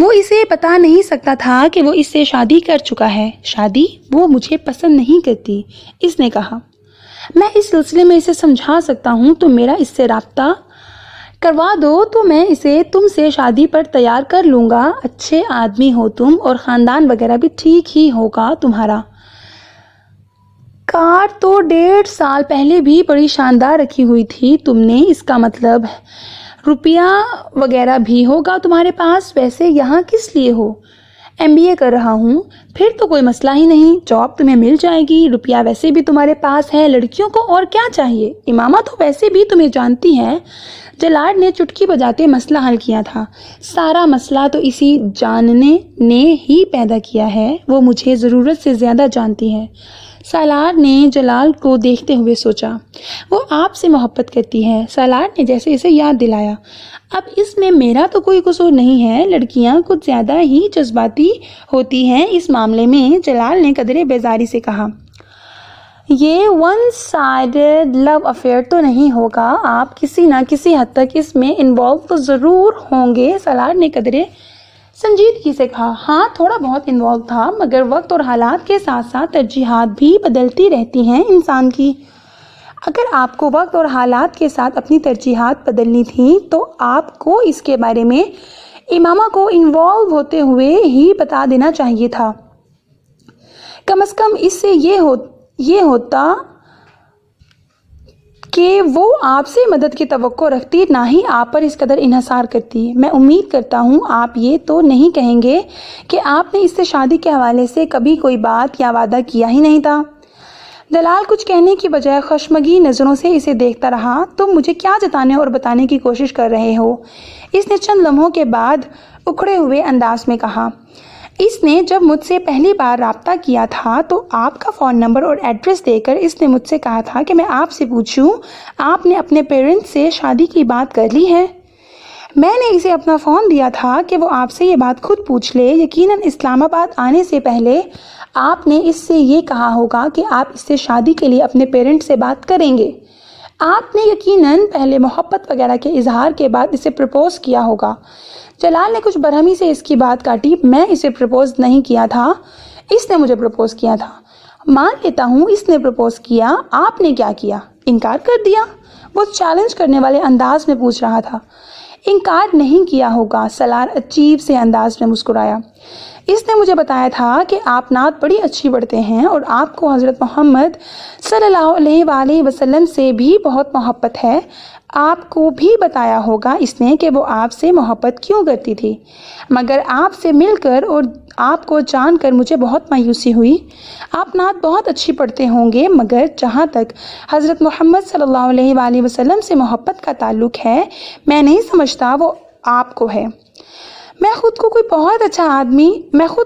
وہ اسے بتا نہیں سکتا تھا کہ وہ اس سے شادی کر چکا ہے۔ شادی؟ وہ مجھے پسند نہیں کرتی، اس نے کہا۔ میں اس سلسلے میں اسے سمجھا سکتا ہوں، تو میرا اس سے رابطہ کروا دو تو میں اسے تم سے شادی پر تیار کر لوں گا۔ اچھے آدمی ہو تم، اور خاندان وغیرہ بھی ٹھیک ہی ہوگا تمہارا۔ کار تو 1.5 سال پہلے بھی بڑی شاندار رکھی ہوئی تھی تم نے، اس کا مطلب روپیہ وغیرہ بھی ہوگا تمہارے پاس۔ ویسے یہاں کس لیے ہو؟ MBA کر رہا ہوں۔ پھر تو کوئی مسئلہ ہی نہیں، جاب تمہیں مل جائے گی، روپیہ ویسے بھی تمہارے پاس ہے، لڑکیوں کو اور کیا چاہیے؟ امامہ تو ویسے بھی تمہیں جانتی ہے۔ جلال نے چٹکی بجاتے مسئلہ حل کیا تھا۔ سارا مسئلہ تو اسی جاننے نے ہی پیدا کیا ہے، وہ مجھے ضرورت سے زیادہ جانتی ہے۔ سالار نے جلال کو دیکھتے ہوئے سوچا، وہ آپ سے محبت کرتی ہے۔ سالار نے جیسے اسے یاد دلایا، اب اس میں میرا تو کوئی قصور نہیں ہے، لڑکیاں کچھ زیادہ ہی جذباتی ہوتی ہیں اس معاملے میں۔ جلال نے قدرے بیزاری سے کہا، یہ ون سائیڈڈ لو افیئر تو نہیں ہوگا، آپ کسی نہ کسی حد تک اس میں انوالو تو ضرور ہوں گے۔ سالار نے قدرے سنجیدگی سے کہا، ہاں تھوڑا بہت انوالو تھا، مگر وقت اور حالات کے ساتھ ساتھ ترجیحات بھی بدلتی رہتی ہیں انسان کی۔ اگر آپ کو وقت اور حالات کے ساتھ اپنی ترجیحات بدلنی تھی تو آپ کو اس کے بارے میں امامہ کو انوالو ہوتے ہوئے ہی بتا دینا چاہیے تھا۔ کم از کم اس سے یہ ہوتا کہ وہ آپ سے مدد کی توقع رکھتی، نہ ہی آپ پر اس قدر انحصار کرتی۔ میں امید کرتا ہوں آپ یہ تو نہیں کہیں گے کہ آپ نے اس سے شادی کے حوالے سے کبھی کوئی بات یا وعدہ کیا ہی نہیں تھا۔ جلال کچھ کہنے کی بجائے خشمگی نظروں سے اسے دیکھتا رہا۔ تم مجھے کیا جتانے اور بتانے کی کوشش کر رہے ہو؟ اس نے چند لمحوں کے بعد اکھڑے ہوئے انداز میں کہا۔ اس نے جب مجھ سے پہلی بار رابطہ کیا تھا تو آپ کا فون نمبر اور ایڈریس دے کر اس نے مجھ سے کہا تھا کہ میں آپ سے پوچھوں آپ نے اپنے پیرنٹس سے شادی کی بات کر لی ہے۔ میں نے اسے اپنا فون دیا تھا کہ وہ آپ سے یہ بات خود پوچھ لے۔ یقیناً اسلام آباد آنے سے پہلے آپ نے اس سے یہ کہا ہوگا کہ آپ اس سے شادی کے لیے اپنے پیرنٹس سے بات کریں گے۔ آپ نے یقیناً پہلے محبت وغیرہ کے اظہار کے بعد اسے پرپوز کیا ہوگا۔ جلال نے کچھ برہمی سے اس کی بات کاٹی۔ میں اسے پرپوز نہیں کیا تھا، اس نے مجھے پرپوز کیا تھا۔ مان لیتا ہوں اس نے پرپوز کیا، آپ نے کیا کیا؟ انکار کر دیا؟ وہ چیلنج کرنے والے انداز میں پوچھ رہا تھا۔ انکار نہیں کیا ہوگا، سالار عجیب سے انداز میں مسکرایا۔ اس نے مجھے بتایا تھا کہ آپ نعت بڑی اچھی پڑھتے ہیں اور آپ کو حضرت محمد صلی اللہ علیہ وآلہ وسلم سے بھی بہت محبت ہے۔ آپ کو بھی بتایا ہوگا اس نے کہ وہ آپ سے محبت کیوں کرتی تھی، مگر آپ سے مل کر اور آپ کو جان کر مجھے بہت مایوسی ہوئی۔ آپ نعت بہت اچھی پڑھتے ہوں گے، مگر جہاں تک حضرت محمد صلی اللہ علیہ وآلہ وسلم سے محبت کا تعلق ہے، میں نہیں سمجھتا وہ آپ کو ہے۔ میں خود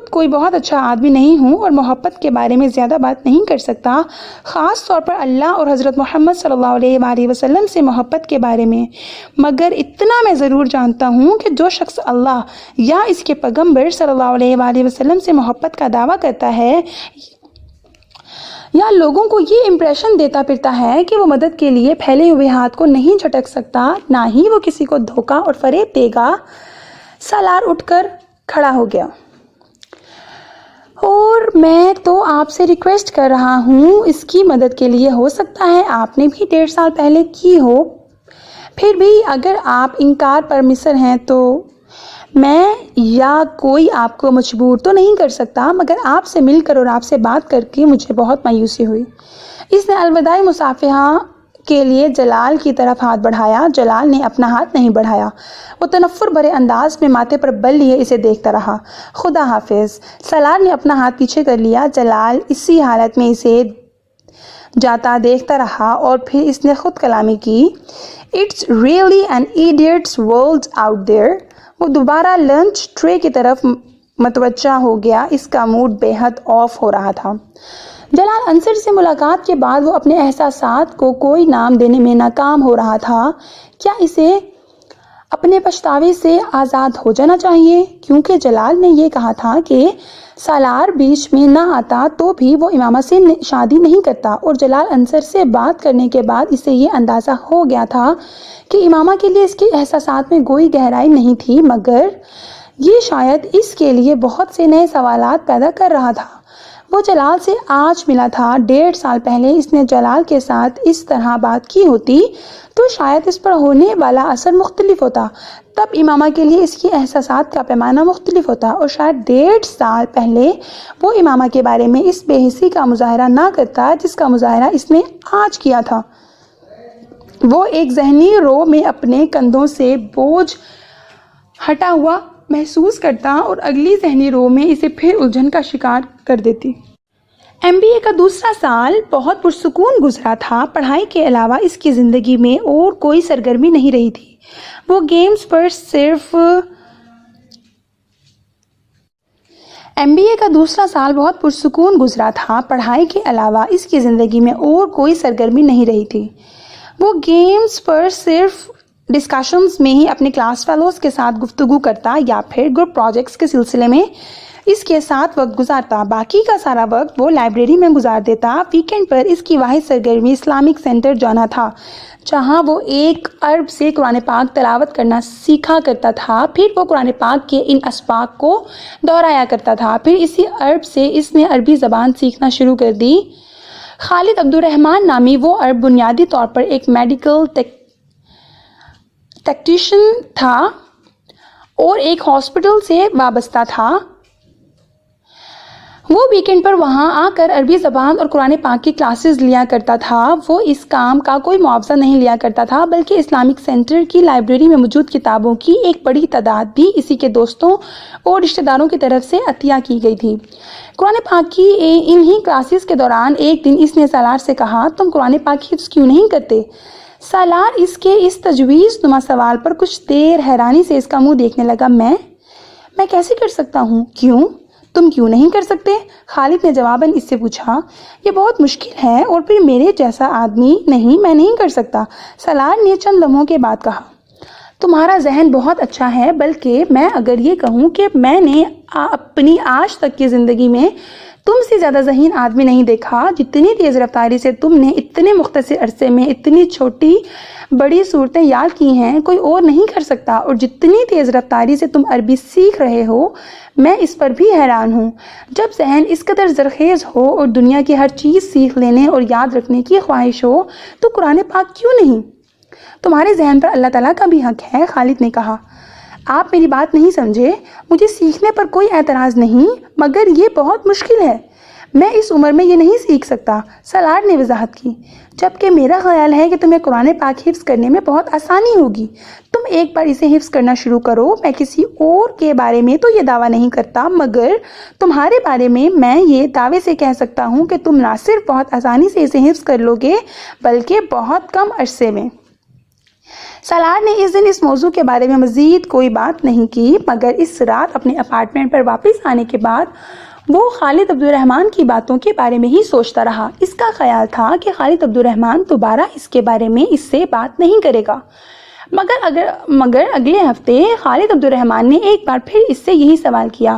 کوئی بہت اچھا آدمی نہیں ہوں اور محبت کے بارے میں زیادہ بات نہیں کر سکتا، خاص طور پر اللہ اور حضرت محمد صلی اللہ علیہ وآلہ وسلم سے محبت کے بارے میں، مگر اتنا میں ضرور جانتا ہوں کہ جو شخص اللہ یا اس کے پیغمبر صلی اللہ علیہ وآلہ وسلم سے محبت کا دعویٰ کرتا ہے یا لوگوں کو یہ امپریشن دیتا پھرتا ہے کہ وہ مدد کے لیے پھیلے ہوئے ہاتھ کو نہیں جھٹک سکتا، نہ ہی وہ کسی کو دھوکہ اور فریب دے گا۔ سالار اٹھ کر کھڑا ہو گیا۔ اور میں تو آپ سے ریکویسٹ کر رہا ہوں اس کی مدد کے لیے، ہو سکتا ہے آپ نے بھی 1.5 سال پہلے کی ہو، پھر بھی اگر آپ انکار پر مصر ہیں تو میں یا کوئی آپ کو مجبور تو نہیں کر سکتا، مگر آپ سے مل کر اور آپ سے بات کر کے مجھے بہت مایوسی ہوئی۔ اس نے الوداعی مصافحہ کے لیے جلال کی طرف ہاتھ بڑھایا۔ جلال نے اپنا ہاتھ نہیں بڑھایا، وہ تنفر بھرے انداز میں ماتھے پر بل لیے اسے دیکھتا رہا۔ خدا حافظ۔ سالار نے اپنا ہاتھ پیچھے کر لیا۔ جلال اسی حالت میں اسے جاتا دیکھتا رہا اور پھر اس نے خود کلامی کی، "It's really an idiot's world out there." وہ دوبارہ لنچ ٹرے کی طرف متوجہ ہو گیا، اس کا موڈ بے حد آف ہو رہا تھا۔ جلال انصر سے ملاقات کے بعد وہ اپنے احساسات کو کوئی نام دینے میں ناکام ہو رہا تھا۔ کیا اسے اپنے پچھتاوے سے آزاد ہو جانا چاہیے؟ کیونکہ جلال نے یہ کہا تھا کہ سالار بیچ میں نہ آتا تو بھی وہ امامہ سے شادی نہیں کرتا، اور جلال انصر سے بات کرنے کے بعد اسے یہ اندازہ ہو گیا تھا کہ امامہ کے لیے اس کے احساسات میں کوئی گہرائی نہیں تھی، مگر یہ شاید اس کے لیے بہت سے نئے سوالات پیدا کر رہا تھا۔ وہ جلال سے آج ملا تھا۔ 1.5 سال پہلے اس نے جلال کے ساتھ اس طرح بات کی ہوتی تو شاید اس پر ہونے والا اثر مختلف ہوتا۔ تب امامہ کے لیے اس کی احساسات کا پیمانہ مختلف ہوتا اور شاید 1.5 سال پہلے وہ امامہ کے بارے میں اس بے حسی کا مظاہرہ نہ کرتا جس کا مظاہرہ اس نے آج کیا تھا۔ وہ ایک ذہنی رو میں اپنے کندھوں سے بوجھ ہٹا ہوا محسوس کرتا اور اگلی ذہنی رو میں اسے پھر الجھن کا شکار کر دیتی۔ MBA کا دوسرا سال بہت پرسکون گزرا تھا۔ پڑھائی کے علاوہ اس کی زندگی میں اور کوئی سرگرمی نہیں رہی تھی۔ وہ گیمز پر صرف MBA کا دوسرا سال بہت پرسکون گزرا تھا۔ پڑھائی کے علاوہ اس کی زندگی میں اور کوئی سرگرمی نہیں رہی تھی۔ وہ گیمز پر صرف ڈسکشنز میں ہی اپنے کلاس فیلوز کے ساتھ گفتگو کرتا یا پھر گروپ پروجیکٹس کے سلسلے میں اس کے ساتھ وقت گزارتا۔ باقی کا سارا وقت وہ لائبریری میں گزار دیتا۔ ویکینڈ پر اس کی واحد سرگرمی اسلامک سینٹر جانا تھا، جہاں وہ 1 ارب سے قرآن پاک تلاوت کرنا سیکھا کرتا تھا۔ پھر وہ قرآن پاک کے ان اسباق کو دہرایا کرتا تھا۔ پھر اسی ارب سے اس نے عربی زبان سیکھنا شروع کر دی۔ خالد عبدالرحمن نامی وہ عرب بنیادی طور پر ایک میڈیکل ٹیکنیشین تھا اور ایک ہاسپٹل سے وابستہ تھا۔ وہ ویکینڈ پر وہاں آ کر عربی زبان اور قرآن پاک کی کلاسز لیا کرتا تھا۔ وہ اس کام کا کوئی معاوضہ نہیں لیا کرتا تھا، بلکہ اسلامک سینٹر کی لائبریری میں موجود کتابوں کی ایک بڑی تعداد بھی اسی کے دوستوں اور رشتہ داروں کی طرف سے عطیہ کی گئی تھی۔ قرآن پاک کی انہی کلاسز کے دوران ایک دن اس نے سالار سے کہا، تم قرآن پاک حفظ کیوں نہیں کرتے؟ سالار اس کے اس تجویز نما سوال پر کچھ دیر حیرانی سے اس کا منہ دیکھنے لگا۔ میں کیسے کر سکتا ہوں؟ کیوں؟ تم کیوں نہیں کر سکتے؟ خالد نے جواباً اس سے پوچھا۔ یہ بہت مشکل ہے اور پھر میرے جیسا آدمی نہیں، میں نہیں کر سکتا، سالار نے چند لمحوں کے بعد کہا۔ تمہارا ذہن بہت اچھا ہے، بلکہ میں اگر یہ کہوں کہ میں نے اپنی آج تک کی زندگی میں تم سے زیادہ ذہین آدمی نہیں دیکھا۔ جتنی تیز رفتاری سے تم نے اتنے مختصر عرصے میں اتنی چھوٹی بڑی صورتیں یاد کی ہیں، کوئی اور نہیں کر سکتا، اور جتنی تیز رفتاری سے تم عربی سیکھ رہے ہو، میں اس پر بھی حیران ہوں۔ جب ذہن اس قدر زرخیز ہو اور دنیا کی ہر چیز سیکھ لینے اور یاد رکھنے کی خواہش ہو تو قرآن پاک کیوں نہیں؟ تمہارے ذہن پر اللہ تعالیٰ کا بھی حق ہے، خالد نے کہا۔ آپ میری بات نہیں سمجھے۔ مجھے سیکھنے پر کوئی اعتراض نہیں، مگر یہ بہت مشکل ہے۔ میں اس عمر میں یہ نہیں سیکھ سکتا، سالار نے وضاحت کی۔ جبکہ میرا خیال ہے کہ تمہیں قرآن پاک حفظ کرنے میں بہت آسانی ہوگی۔ تم ایک بار اسے حفظ کرنا شروع کرو۔ میں کسی اور کے بارے میں تو یہ دعویٰ نہیں کرتا، مگر تمہارے بارے میں یہ دعوے سے کہہ سکتا ہوں کہ تم نہ صرف بہت آسانی سے اسے حفظ کر لو گے، بلکہ بہت کم عرصے میں۔ سالار نے اس دن اس موضوع کے بارے میں مزید کوئی بات نہیں کی، مگر اس رات اپنے اپارٹمنٹ پر واپس آنے کے بعد وہ خالد عبدالرحمن کی باتوں کے بارے میں ہی سوچتا رہا۔ اس کا خیال تھا کہ خالد عبدالرحمن دوبارہ اس کے بارے میں اس سے بات نہیں کرے گا، مگر اگلے ہفتے خالد عبدالرحمن نے ایک بار پھر اس سے یہی سوال کیا۔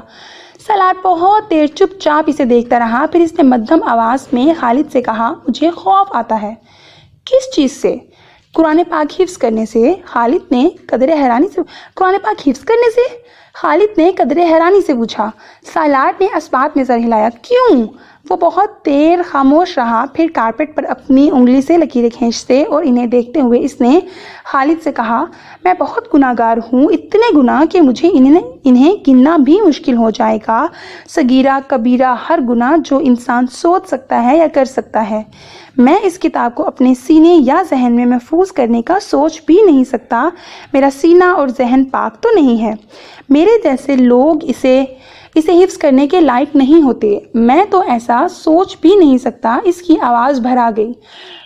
سالار بہت دیر چپ چاپ اسے دیکھتا رہا، پھر اس نے مدھم آواز میں خالد سے کہا، مجھے خوف آتا ہے۔ کس چیز سے؟ قرآن پاک حفظ کرنے سے، خالد نے قدرے حیرانی سے قرآن پاک حفظ کرنے سے خالد نے قدرے حیرانی سے پوچھا۔ سالار نے اس بات میں سر ہلایا۔ کیوں؟ وہ بہت دیر خاموش رہا، پھر کارپیٹ پر اپنی انگلی سے لکیریں کھینچتے اور انہیں دیکھتے ہوئے اس نے خالد سے کہا، میں بہت گناہ گار ہوں، اتنے گناہ کہ مجھے انہیں گننا بھی مشکل ہو جائے گا۔ صغیرہ کبیرہ ہر گناہ جو انسان سوچ سکتا ہے یا کر سکتا ہے۔ میں اس کتاب کو اپنے سینے یا ذہن میں محفوظ کرنے کا سوچ بھی نہیں سکتا۔ میرا سینہ اور ذہن پاک تو نہیں ہے۔ میرے جیسے لوگ اسے حفظ کرنے کے لائق نہیں ہوتے۔ میں تو ایسا سوچ بھی نہیں سکتا۔ اس کی آواز بھر آ گئی۔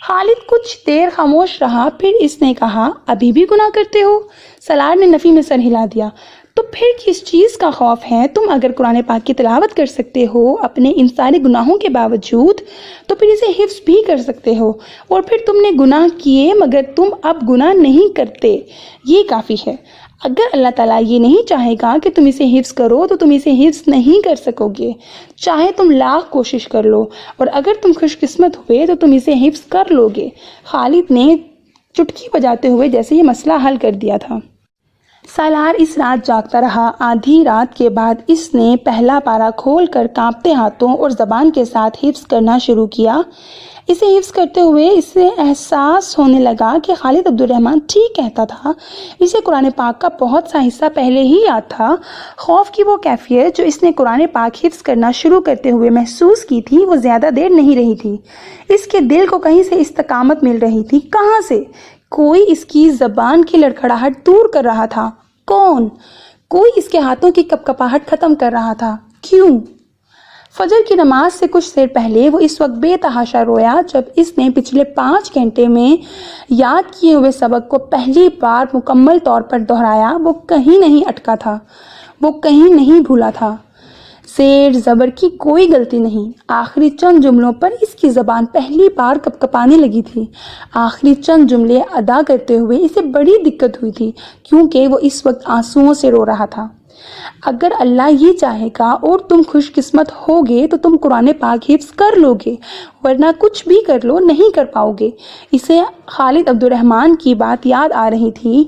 خالد کچھ دیر خاموش رہا، پھر اس نے کہا، ابھی بھی گناہ کرتے ہو؟ سالار نے نفی میں سر ہلا دیا۔ تو پھر کس چیز کا خوف ہے؟ تم اگر قرآن پاک کی تلاوت کر سکتے ہو اپنے ان سارے گناہوں کے باوجود، تو پھر اسے حفظ بھی کر سکتے ہو، اور پھر تم نے گناہ کیے مگر تم اب گناہ نہیں کرتے، یہ کافی ہے۔ اگر اللہ تعالیٰ یہ نہیں چاہے گا کہ تم اسے حفظ کرو تو تم اسے حفظ نہیں کر سکو گے، چاہے تم لاکھ کوشش کر لو، اور اگر تم خوش قسمت ہوئے تو تم اسے حفظ کر لو گے۔ خالد نے چٹکی بجاتے ہوئے جیسے یہ مسئلہ حل کر دیا تھا۔ سالار اس رات جاگتا رہا۔ آدھی رات کے بعد اس نے پہلا پارہ کھول کر کانپتے ہاتھوں اور زبان کے ساتھ حفظ کرنا شروع کیا۔ اسے حفظ کرتے ہوئے اسے احساس ہونے لگا کہ خالد عبد الرحمن ٹھیک کہتا تھا، اسے قرآن پاک کا بہت سا حصہ پہلے ہی یاد تھا۔ خوف کی وہ کیفیت جو اس نے قرآن پاک حفظ کرنا شروع کرتے ہوئے محسوس کی تھی وہ زیادہ دیر نہیں رہی تھی۔ اس کے دل کو کہیں سے استقامت مل رہی تھی۔ کہاں سے؟ کوئی اس کی زبان کی لڑکھڑاہٹ دور کر رہا تھا۔ کون؟ کوئی اس کے ہاتھوں کی کپکپاہٹ ختم کر رہا تھا۔ کیوں؟ فجر کی نماز سے کچھ دیر پہلے وہ اس وقت بے تحاشا رویا جب اس نے پچھلے 5 گھنٹے میں یاد کیے ہوئے سبق کو پہلی بار مکمل طور پر دہرایا۔ وہ کہیں نہیں اٹکا تھا، وہ کہیں نہیں بھولا تھا۔ زیر زبر کی کوئی غلطی نہیں۔ آخری چند جملوں پر اس کی زبان پہلی بار کپکپانے لگی تھی۔ آخری چند جملے ادا کرتے ہوئے اسے بڑی دقت ہوئی تھی کیونکہ وہ اس وقت آنسوؤں سے رو رہا تھا۔ اگر اللہ یہ چاہے گا اور تم خوش قسمت ہوگے تو تم قرآن پاک حفظ کر لو گے، ورنہ کچھ بھی کر لو نہیں کر پاؤ گے۔ اسے خالد عبد الرحمن کی بات یاد آ رہی تھی۔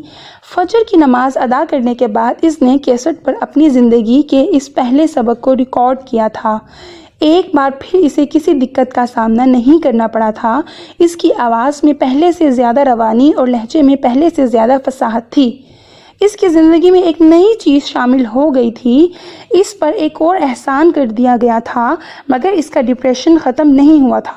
فجر کی نماز ادا کرنے کے بعد اس نے کیسٹ پر اپنی زندگی کے اس پہلے سبق کو ریکارڈ کیا تھا۔ ایک بار پھر اسے کسی دقت کا سامنا نہیں کرنا پڑا تھا۔ اس کی آواز میں پہلے سے زیادہ روانی اور لہجے میں پہلے سے زیادہ فصاحت تھی۔ اس کی زندگی میں ایک نئی چیز شامل ہو گئی تھی۔ اس پر ایک اور احسان کر دیا گیا تھا، مگر اس کا ڈپریشن ختم نہیں ہوا تھا۔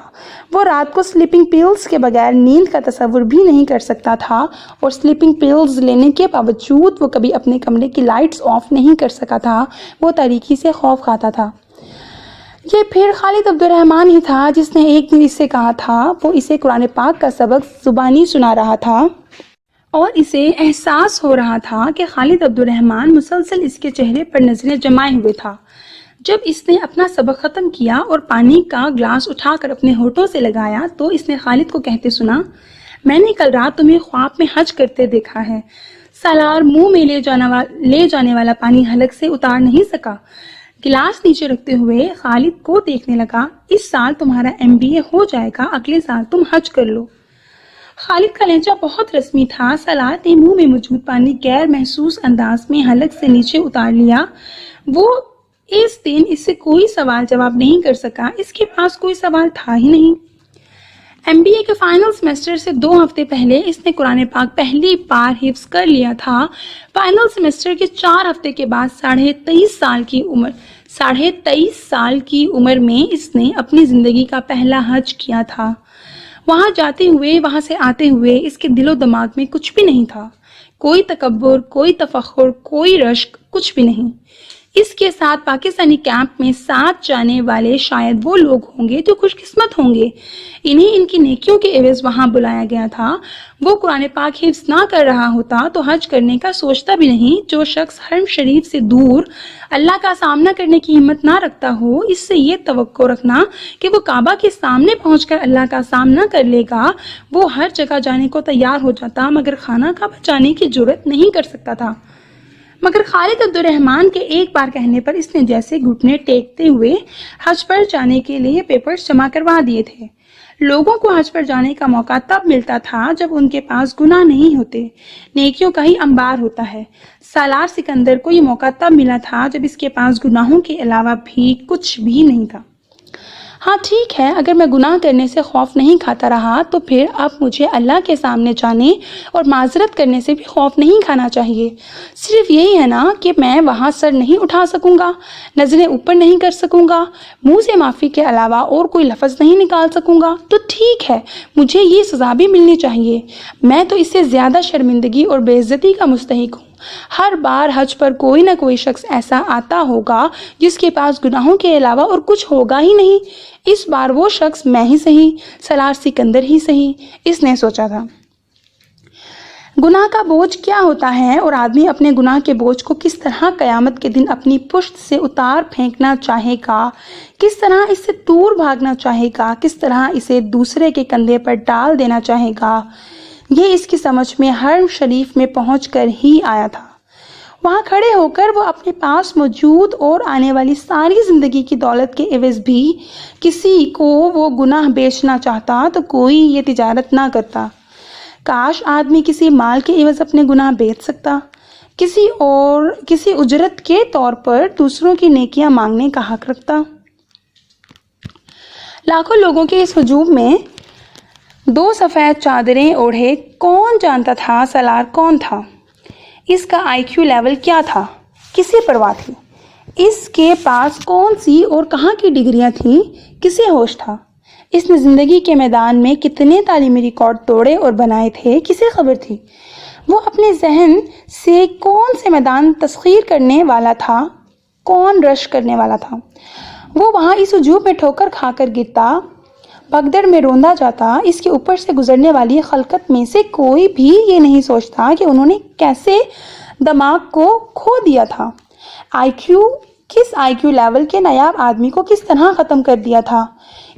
وہ رات کو سلیپنگ پیلز کے بغیر نیند کا تصور بھی نہیں کر سکتا تھا اور سلیپنگ پیلز لینے کے باوجود وہ کبھی اپنے کمرے کی لائٹس آف نہیں کر سکا تھا۔ وہ تاریکی سے خوف کھاتا تھا۔ یہ پھر خالد عبد الرحمن ہی تھا جس نے ایک دن اسے کہا تھا۔ وہ اسے قرآن پاک کا سبق زبانی سنا رہا تھا اور اسے احساس ہو رہا تھا کہ خالد عبد الرحمن مسلسل اس کے چہرے پر نظریں جمائے ہوئے تھا۔ جب اس نے اپنا سبق ختم کیا اور پانی کا گلاس اٹھا کر اپنے ہونٹوں سے لگایا تو اس نے خالد کو کہتے سنا، میں نے کل رات تمہیں خواب میں حج کرتے دیکھا ہے۔ سالار منہ میں لے جانے والا پانی حلق سے اتار نہیں سکا۔ گلاس نیچے رکھتے ہوئے خالد کو دیکھنے لگا، اس سال تمہارا MBA ہو جائے گا، اگلے سال تم حج کر لو۔ خالد کا لہجہ بہت رسمی تھا۔ سالار نے منہ میں موجود پانی غیر محسوس انداز میں حلق سے نیچے اتار لیا۔ وہ اس دن اس سے کوئی سوال جواب نہیں کر سکا۔ اس کے پاس کوئی سوال تھا ہی نہیں۔ MBA کے فائنل سیمسٹر سے 2 ہفتے پہلے اس نے قرآن پاک پہلی بار حفظ کر لیا تھا۔ فائنل سیمسٹر کے 4 ہفتے کے بعد 23.5 سال کی عمر میں اس نے اپنی زندگی کا پہلا حج کیا تھا۔ وہاں جاتے ہوئے، وہاں سے آتے ہوئے اس کے دل و دماغ میں کچھ بھی نہیں تھا، کوئی تکبر، کوئی تفخر، کوئی رشک، کچھ بھی نہیں۔ اس کے ساتھ پاکستانی کیمپ میں ساتھ جانے والے شاید وہ لوگ ہوں گے جو خوش قسمت ہوں گے، انہیں ان کی نیکیوں کے عوض وہاں بلایا گیا تھا۔ وہ قرآن پاک حفظ نہ کر رہا ہوتا تو حج کرنے کا سوچتا بھی نہیں۔ جو شخص حرم شریف سے دور اللہ کا سامنا کرنے کی ہمت نہ رکھتا ہو، اس سے یہ توقع رکھنا کہ وہ کعبہ کے سامنے پہنچ کر اللہ کا سامنا کر لے گا، وہ ہر جگہ جانے کو تیار ہو جاتا مگر خانہ کعبہ جانے کی جرأت نہیں کر سکتا تھا۔ مگر خالد عبد الرحمن کے ایک بار کہنے پر اس نے جیسے گھٹنے ٹیکتے ہوئے حج پر جانے کے لیے پیپرز جمع کروا دیے تھے۔ لوگوں کو حج پر جانے کا موقع تب ملتا تھا جب ان کے پاس گناہ نہیں ہوتے، نیکیوں کا ہی انبار ہوتا ہے۔ سالار سکندر کو یہ موقع تب ملا تھا جب اس کے پاس گناہوں کے علاوہ بھی کچھ بھی نہیں تھا۔ ہاں ٹھیک ہے، اگر میں گناہ کرنے سے خوف نہیں کھاتا رہا تو پھر اب مجھے اللہ کے سامنے جانے اور معذرت کرنے سے بھی خوف نہیں کھانا چاہیے۔ صرف یہی ہے نا کہ میں وہاں سر نہیں اٹھا سکوں گا، نظریں اوپر نہیں کر سکوں گا، منہ سے معافی کے علاوہ اور کوئی لفظ نہیں نکال سکوں گا، تو ٹھیک ہے، مجھے یہ سزا بھی ملنی چاہیے۔ میں تو اس سے زیادہ شرمندگی اور بے عزتی کا مستحق ہوں۔ ہر بار حج پر کوئی نہ کوئی شخص ایسا آتا ہوگا جس کے پاس گناہوں کے علاوہ اور کچھ ہوگا ہی نہیں۔ اس بار وہ شخص میں ہی صحیح، سالار سکندر ہی صحیح، اس نے سوچا تھا۔ گناہ کا بوجھ کیا ہوتا ہے اور آدمی اپنے گناہ کے بوجھ کو کس طرح قیامت کے دن اپنی پشت سے اتار پھینکنا چاہے گا، کس طرح اس سے دور بھاگنا چاہے گا، کس طرح اسے دوسرے کے کندھے پر ڈال دینا چاہے گا، یہ اس کی سمجھ میں حرم شریف میں پہنچ کر ہی آیا تھا۔ وہاں کھڑے ہو کر وہ اپنے پاس موجود اور آنے والی ساری زندگی کی دولت کے عوض بھی کسی کو وہ گناہ بیچنا چاہتا تو کوئی یہ تجارت نہ کرتا۔ کاش آدمی کسی مال کے عوض اپنے گناہ بیچ سکتا، کسی اجرت کے طور پر دوسروں کی نیکیاں مانگنے کا حق رکھتا؟ لاکھوں لوگوں کے اس ہجوم میں 2 سفید چادریں اوڑھے کون جانتا تھا سالار کون تھا؟ اس کا IQ لیول کیا تھا؟ کسے پرواہ تھی؟ اس کے پاس کون سی اور کہاں کی ڈگریاں تھیں؟ کسے ہوش تھا؟ اس نے زندگی کے میدان میں کتنے تعلیمی ریکارڈ توڑے اور بنائے تھے؟ کسے خبر تھی؟ وہ اپنے ذہن سے کون سے میدان تسخیر کرنے والا تھا؟ کون رش کرنے والا تھا؟ وہ وہاں اس ہجوم میں ٹھوکر کھا کر گرتا، بھگدڑ میں روندا جاتا۔ اس کے اوپر سے گزرنے والی خلقت میں سے کوئی بھی یہ نہیں سوچتا کہ انہوں نے کیسے دماغ کو کھو دیا تھا۔ کس IQ لیول کے نایاب آدمی کو کس طرح ختم کر دیا تھا؟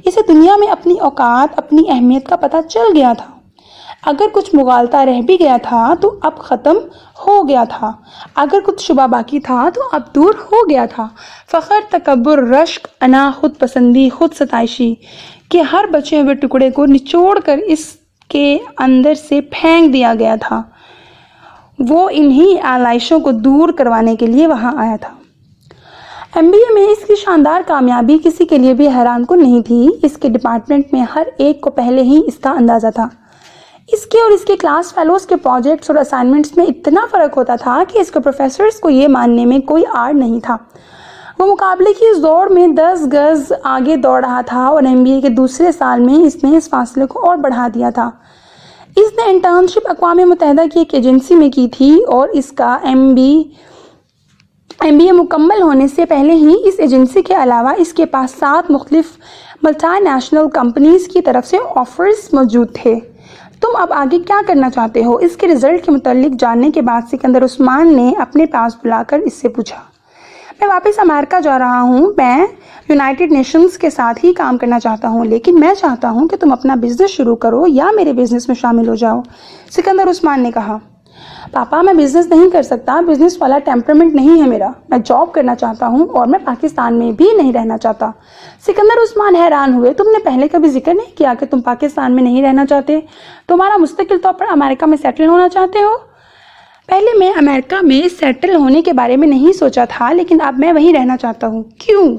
اسے دنیا میں اپنی اوقات، اپنی اہمیت کا پتہ چل گیا تھا۔ اگر کچھ مغالطہ رہ بھی گیا تھا تو اب ختم ہو گیا تھا، اگر کچھ شبہ باقی تھا تو اب دور ہو گیا تھا۔ فخر، تکبر، رشک، انا، خود پسندی، خود ستائشی کے ہر بچے ہوئے ٹکڑے کو نچوڑ کر اس کے اندر سے پھینک دیا گیا تھا۔ وہ انہی آلائشوں کو دور کروانے کے لیے وہاں آیا تھا۔ MBA میں اس کی شاندار کامیابی کسی کے لیے بھی حیران کن نہیں تھی۔ اس کے ڈپارٹمنٹ میں ہر ایک کو پہلے ہی اس کا اندازہ تھا۔ اس کے اور اس کے کلاس فیلوز کے پروجیکٹس اور اسائنمنٹس میں اتنا فرق ہوتا تھا کہ اس کے پروفیسرز کو یہ ماننے میں کوئی آڑ نہیں تھا۔ وہ مقابلے کی اس دوڑ میں 10 گز آگے دوڑ رہا تھا اور MBA کے دوسرے سال میں اس نے اس فاصلے کو اور بڑھا دیا تھا۔ اس نے انٹرنشپ اقوام متحدہ کی ایک ایجنسی میں کی تھی اور اس کا MBA مکمل ہونے سے پہلے ہی اس ایجنسی کے علاوہ اس کے پاس 7 مختلف ملٹی نیشنل کمپنیز کی طرف سے آفرز موجود تھے۔ تم اب آگے کیا کرنا چاہتے ہو؟ اس کے رزلٹ کے متعلق جاننے کے بعد سکندر عثمان نے اپنے پاس بلا کر اس سے پوچھا۔ میں واپس امریکہ جا رہا ہوں۔ میں یونائٹڈ نیشنز کے ساتھ ہی کام کرنا چاہتا ہوں، لیکن میں چاہتا ہوں کہ تم اپنا بزنس شروع کرو یا میرے بزنس میں شامل ہو جاؤ۔ سکندر عثمان نے کہا، پاپا میں بزنس نہیں کر سکتا، بزنس والا ٹیمپرمنٹ نہیں ہے میرا۔ میں جاب کرنا چاہتا ہوں اور میں پاکستان میں بھی نہیں رہنا چاہتا۔ سکندر عثمان حیران ہوئے، تم نے پہلے کبھی ذکر نہیں کیا کہ تم پاکستان میں نہیں رہنا چاہتے، تمہارا مستقل طور پر امریکہ میں سیٹل ہونا چاہتے ہو؟ پہلے میں امریکہ میں سیٹل ہونے کے بارے میں نہیں سوچا تھا، لیکن اب میں وہیں رہنا چاہتا ہوں۔ کیوں؟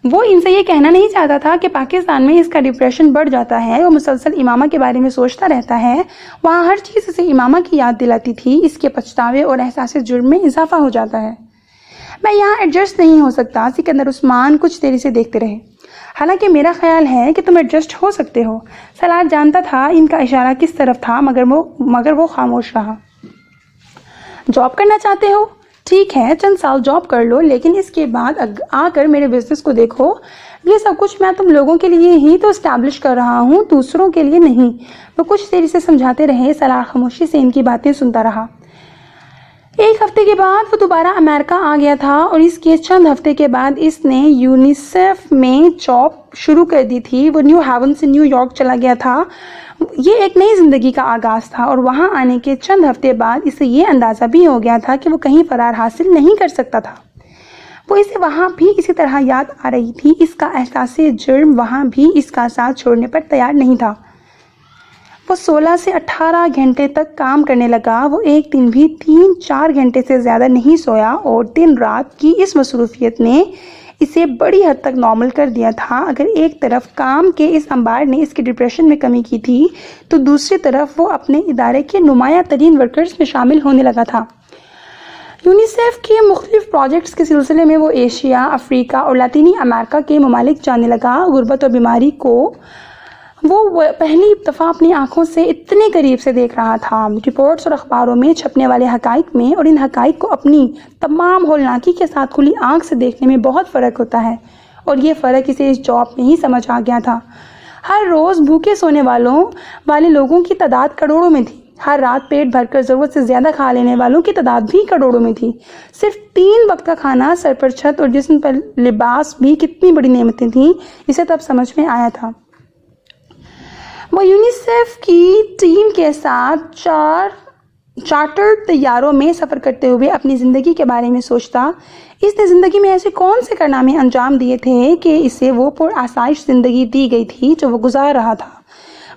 وہ ان سے یہ کہنا نہیں چاہتا تھا کہ پاکستان میں اس کا ڈپریشن بڑھ جاتا ہے، وہ مسلسل امامہ کے بارے میں سوچتا رہتا ہے، وہاں ہر چیز اسے امامہ کی یاد دلاتی تھی، اس کے پچھتاوے اور احساس جرم میں اضافہ ہو جاتا ہے۔ میں یہاں ایڈجسٹ نہیں ہو سکتا۔ سکندر عثمان کچھ دیر سے دیکھتے رہے۔ حالانکہ میرا خیال ہے کہ تم ایڈجسٹ ہو سکتے ہو۔ سالار جانتا تھا ان کا اشارہ کس طرف تھا، مگر وہ خاموش رہا۔ جاب کرنا چاہتے ہو؟ ٹھیک ہے، چند سال جاب کر لو، لیکن اس کے بعد آ کر میرے بزنس کو دیکھو۔ یہ سب کچھ میں تم لوگوں کے لیے ہی تو اسٹیبلش کر رہا ہوں، دوسروں کے لیے نہیں۔ وہ کچھ دیر سے سمجھاتے رہے۔ سالار خاموشی سے ان کی باتیں سنتا رہا۔ ایک ہفتے کے بعد وہ دوبارہ امریکہ آ گیا تھا اور اس کے چند ہفتے کے بعد اس نے یونیسیف میں جاب شروع کر دی تھی۔ وہ نیو ہیون سے نیو یارک چلا گیا تھا۔ یہ ایک نئی زندگی کا آغاز تھا اور وہاں آنے کے چند ہفتے بعد اسے یہ اندازہ بھی ہو گیا تھا کہ وہ کہیں فرار حاصل نہیں کر سکتا تھا۔ وہ اسے وہاں بھی اسی طرح یاد آ رہی تھی۔ اس کا احساس جرم وہاں بھی اس کا ساتھ چھوڑنے پر تیار نہیں تھا۔ وہ 16 سے 18 گھنٹے تک کام کرنے لگا۔ وہ ایک دن بھی 3-4 گھنٹے سے زیادہ نہیں سویا اور دن رات کی اس مصروفیت نے اسے بڑی حد تک نارمل کر دیا تھا۔ اگر ایک طرف کام کے اس انبار نے اس کے ڈپریشن میں کمی کی تھی تو دوسری طرف وہ اپنے ادارے کے نمایاں ترین ورکرز میں شامل ہونے لگا تھا۔ یونیسیف کے مختلف پروجیکٹس کے سلسلے میں وہ ایشیا، افریقہ اور لاطینی امریکہ کے ممالک جانے لگا۔ غربت اور بیماری کو وہ پہلی دفعہ اپنی آنکھوں سے اتنے قریب سے دیکھ رہا تھا۔ رپورٹس اور اخباروں میں چھپنے والے حقائق میں اور ان حقائق کو اپنی تمام ہولناکی کے ساتھ کھلی آنکھ سے دیکھنے میں بہت فرق ہوتا ہے، اور یہ فرق اسے اس جاب میں ہی سمجھ آ گیا تھا۔ ہر روز بھوکے سونے والے لوگوں کی تعداد کروڑوں میں تھی۔ ہر رات پیٹ بھر کر ضرورت سے زیادہ کھا لینے والوں کی تعداد بھی کروڑوں میں تھی۔ صرف 3 وقت کا کھانا، سر پر چھت اور جسم پر لباس بھی کتنی بڑی نعمتیں تھیں، اسے تب سمجھ میں آیا تھا۔ وہ یونیسیف کی ٹیم کے ساتھ چارٹرڈ طیاروں میں سفر کرتے ہوئے اپنی زندگی کے بارے میں سوچتا۔ اس نے زندگی میں ایسے کون سے کارنامے انجام دیے تھے کہ اسے وہ پر آسائش زندگی دی گئی تھی جو وہ گزار رہا تھا۔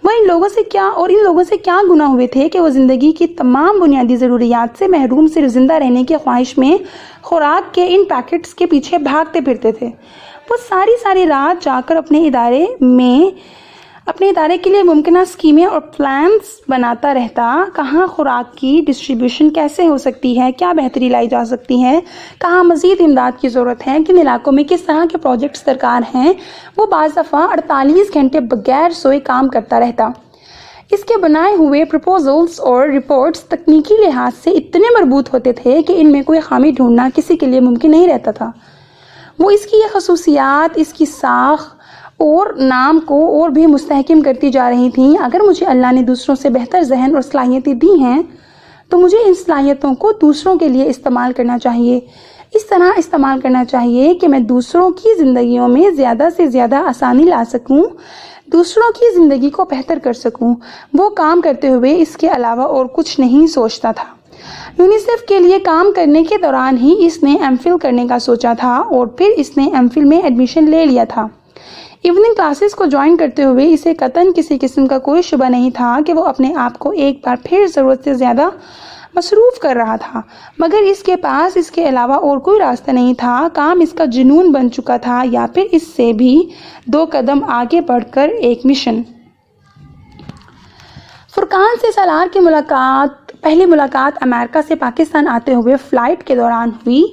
وہ ان لوگوں سے کیا گناہ ہوئے تھے کہ وہ زندگی کی تمام بنیادی ضروریات سے محروم صرف زندہ رہنے کی خواہش میں خوراک کے ان پیکٹس کے پیچھے بھاگتے پھرتے تھے۔ وہ ساری رات جا کر اپنے ادارے کے لیے ممکنہ اسکیمیں اور پلانز بناتا رہتا، کہاں خوراک کی ڈسٹریبیوشن کیسے ہو سکتی ہے، کیا بہتری لائی جا سکتی ہے، کہاں مزید امداد کی ضرورت ہے، کن علاقوں میں کس طرح کے پروجیکٹس درکار ہیں۔ وہ بعض دفعہ 48 گھنٹے بغیر سوئے کام کرتا رہتا۔ اس کے بنائے ہوئے پروپوزلز اور رپورٹس تکنیکی لحاظ سے اتنے مربوط ہوتے تھے کہ ان میں کوئی خامی ڈھونڈنا کسی کے لیے ممکن نہیں رہتا تھا۔ وہ اس کی یہ خصوصیات اس کی ساخت اور نام کو اور بھی مستحکم کرتی جا رہی تھیں۔ اگر مجھے اللہ نے دوسروں سے بہتر ذہن اور صلاحیتیں دی ہیں تو مجھے ان صلاحیتوں کو دوسروں کے لیے استعمال کرنا چاہیے، اس طرح استعمال کرنا چاہیے کہ میں دوسروں کی زندگیوں میں زیادہ سے زیادہ آسانی لا سکوں، دوسروں کی زندگی کو بہتر کر سکوں۔ وہ کام کرتے ہوئے اس کے علاوہ اور کچھ نہیں سوچتا تھا۔ یونیسیف کے لیے کام کرنے کے دوران ہی اس نے ایم فل کرنے کا سوچا تھا اور پھر اس نے ایم فل میں ایڈمیشن لے لیا تھا۔ ایوننگ کلاسز کو جوائن کرتے ہوئے اسے قطعاً کسی قسم کا کوئی شبہ نہیں تھا کہ وہ اپنے آپ کو ایک بار پھر ضرورت سے زیادہ مصروف کر رہا تھا، مگر اس کے پاس اس کے علاوہ اور کوئی راستہ نہیں تھا۔ کام اس کا جنون بن چکا تھا یا پھر اس سے بھی 2 قدم آگے بڑھ کر ایک مشن۔ فرقان سے سالار کی پہلی ملاقات امریکہ سے پاکستان آتے ہوئے فلائٹ کے دوران ہوئی۔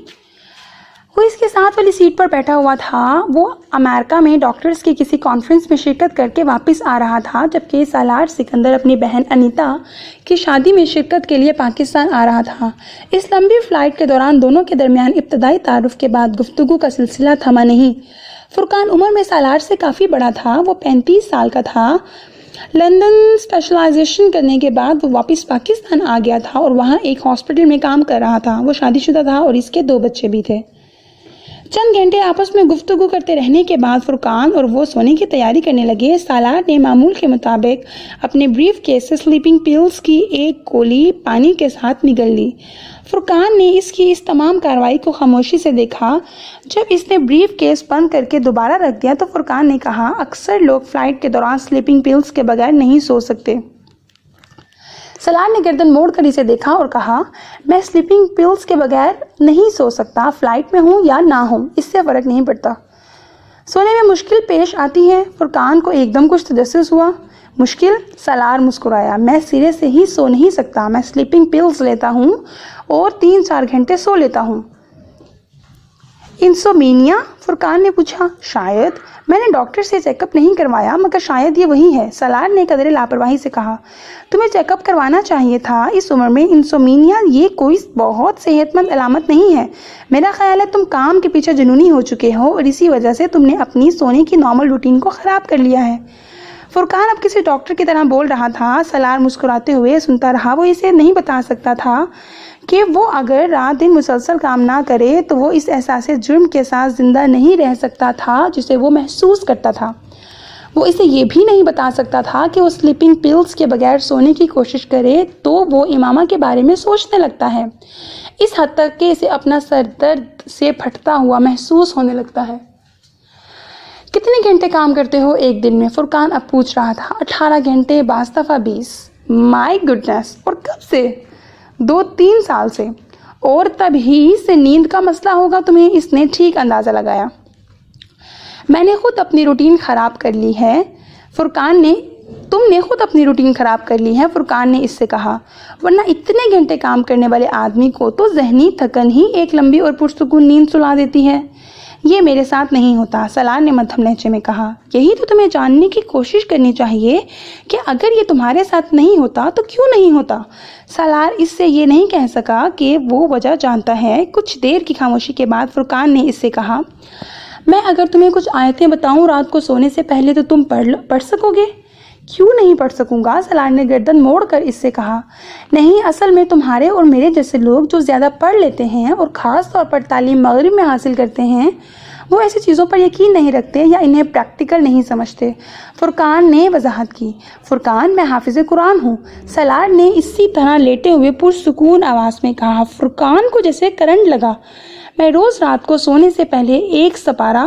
وہ اس کے ساتھ والی سیٹ پر بیٹھا ہوا تھا۔ وہ امریکہ میں ڈاکٹرز کی کسی کانفرنس میں شرکت کر کے واپس آ رہا تھا، جبکہ سالار سکندر اپنی بہن انیتا کی شادی میں شرکت کے لیے پاکستان آ رہا تھا۔ اس لمبی فلائٹ کے دوران دونوں کے درمیان ابتدائی تعارف کے بعد گفتگو کا سلسلہ تھما نہیں۔ فرقان عمر میں سالار سے کافی بڑا تھا، وہ 35 سال کا تھا۔ لندن اسپیشلائزیشن کرنے کے بعد وہ واپس پاکستان آ گیا تھا اور وہاں ایک ہاسپٹل میں کام کر رہا تھا۔ وہ شادی شدہ تھا اور اس کے 2 بچے بھی تھے۔ چند گھنٹے آپس میں گفتگو کرتے رہنے کے بعد فرقان اور وہ سونے کی تیاری کرنے لگے۔ سالار نے معمول کے مطابق اپنے بریف کیس سے سلیپنگ پیلز کی ایک گولی پانی کے ساتھ نگل لی۔ فرقان نے اس تمام کارروائی کو خاموشی سے دیکھا۔ جب اس نے بریف کیس بند کر کے دوبارہ رکھ دیا تو فرقان نے کہا، اکثر لوگ فلائٹ کے دوران سلیپنگ پیلز کے بغیر نہیں سو سکتے۔ سالار نے گردن موڑ کر اسے دیکھا اور کہا، میں سلیپنگ پیلز کے بغیر نہیں سو سکتا، فلائٹ میں ہوں یا نہ ہوں اس سے فرق نہیں پڑتا۔ سونے میں مشکل پیش آتی ہے۔ فرقان کو ایک دم کچھ تجسس ہوا۔ مشکل؟ سالار مسکرایا، میں سرے سے ہی سو نہیں سکتا، میں سلیپنگ پیلز لیتا ہوں اور 3-4 گھنٹے سو لیتا ہوں۔ انسومینیا؟ فرقان نے پوچھا۔ شاید، میں نے ڈاکٹر سے چیک اپ نہیں کروایا مگر شاید یہ وہی ہے، سالار نے قدرے لاپرواہی سے کہا۔ تمہیں چیک اپ کروانا چاہیے تھا، اس عمر میں انسومینیا یہ کوئی بہت صحت مند علامت نہیں ہے۔ میرا خیال ہے تم کام کے پیچھے جنونی ہو چکے ہو اور اسی وجہ سے تم نے اپنی سونے کی نارمل روٹین کو خراب کر لیا ہے۔ فرقان اب کسی ڈاکٹر کی طرح بول رہا تھا۔ سالار مسکراتے ہوئے سنتا رہا۔ وہ اسے نہیں بتا سکتا تھا کہ وہ اگر رات دن مسلسل کام نہ کرے تو وہ اس احساس جرم کے ساتھ زندہ نہیں رہ سکتا تھا جسے وہ محسوس کرتا تھا۔ وہ اسے یہ بھی نہیں بتا سکتا تھا کہ وہ سلیپنگ پیلز کے بغیر سونے کی کوشش کرے تو وہ امامہ کے بارے میں سوچنے لگتا ہے، اس حد تک کہ اسے اپنا سر درد سے پھٹتا ہوا محسوس ہونے لگتا ہے۔ کتنے گھنٹے کام کرتے ہو ایک دن میں؟ فرقان اب پوچھ رہا تھا۔ 18 گھنٹے، بعض دفعہ 20۔ مائی گڈنس! اور کب سے؟ 2-3 سال سے۔ اور تب ہی سے نیند کا مسئلہ ہوگا تمہیں، اس نے ٹھیک اندازہ لگایا۔ میں نے خود اپنی روٹین خراب کر لی ہے، تم نے خود اپنی روٹین خراب کر لی ہے، فرقان نے اس سے کہا، ورنہ اتنے گھنٹے کام کرنے والے آدمی کو تو ذہنی تھکن ہی ایک لمبی اور پرسکون نیند سلا دیتی ہے۔ یہ میرے ساتھ نہیں ہوتا، سالار نے مدھم لہجے میں کہا۔ یہی تو تمہیں جاننے کی کوشش کرنی چاہیے کہ اگر یہ تمہارے ساتھ نہیں ہوتا تو کیوں نہیں ہوتا۔ سالار اس سے یہ نہیں کہہ سکا کہ وہ وجہ جانتا ہے۔ کچھ دیر کی خاموشی کے بعد فرقان نے اس سے کہا، میں اگر تمہیں کچھ آیتیں بتاؤں رات کو سونے سے پہلے تو تم پڑھ سکو گے؟ کیوں نہیں پڑھ سکوں گا؟ سالار نے گردن موڑ کر اس سے کہا۔ نہیں، اصل میں تمہارے اور میرے جیسے لوگ جو زیادہ پڑھ لیتے ہیں اور خاص طور پر تعلیم مغرب میں حاصل کرتے ہیں، وہ ایسی چیزوں پر یقین نہیں رکھتے یا انہیں پریکٹیکل نہیں سمجھتے۔ فرقان نے وضاحت کی۔ فرقان، میں حافظ قرآن ہوں، سالار نے اسی طرح لیٹے ہوئے پرسکون آواز میں کہا۔ فرقان کو جیسے کرنٹ لگا۔ میں روز رات کو سونے سے پہلے 1 سپارہ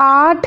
8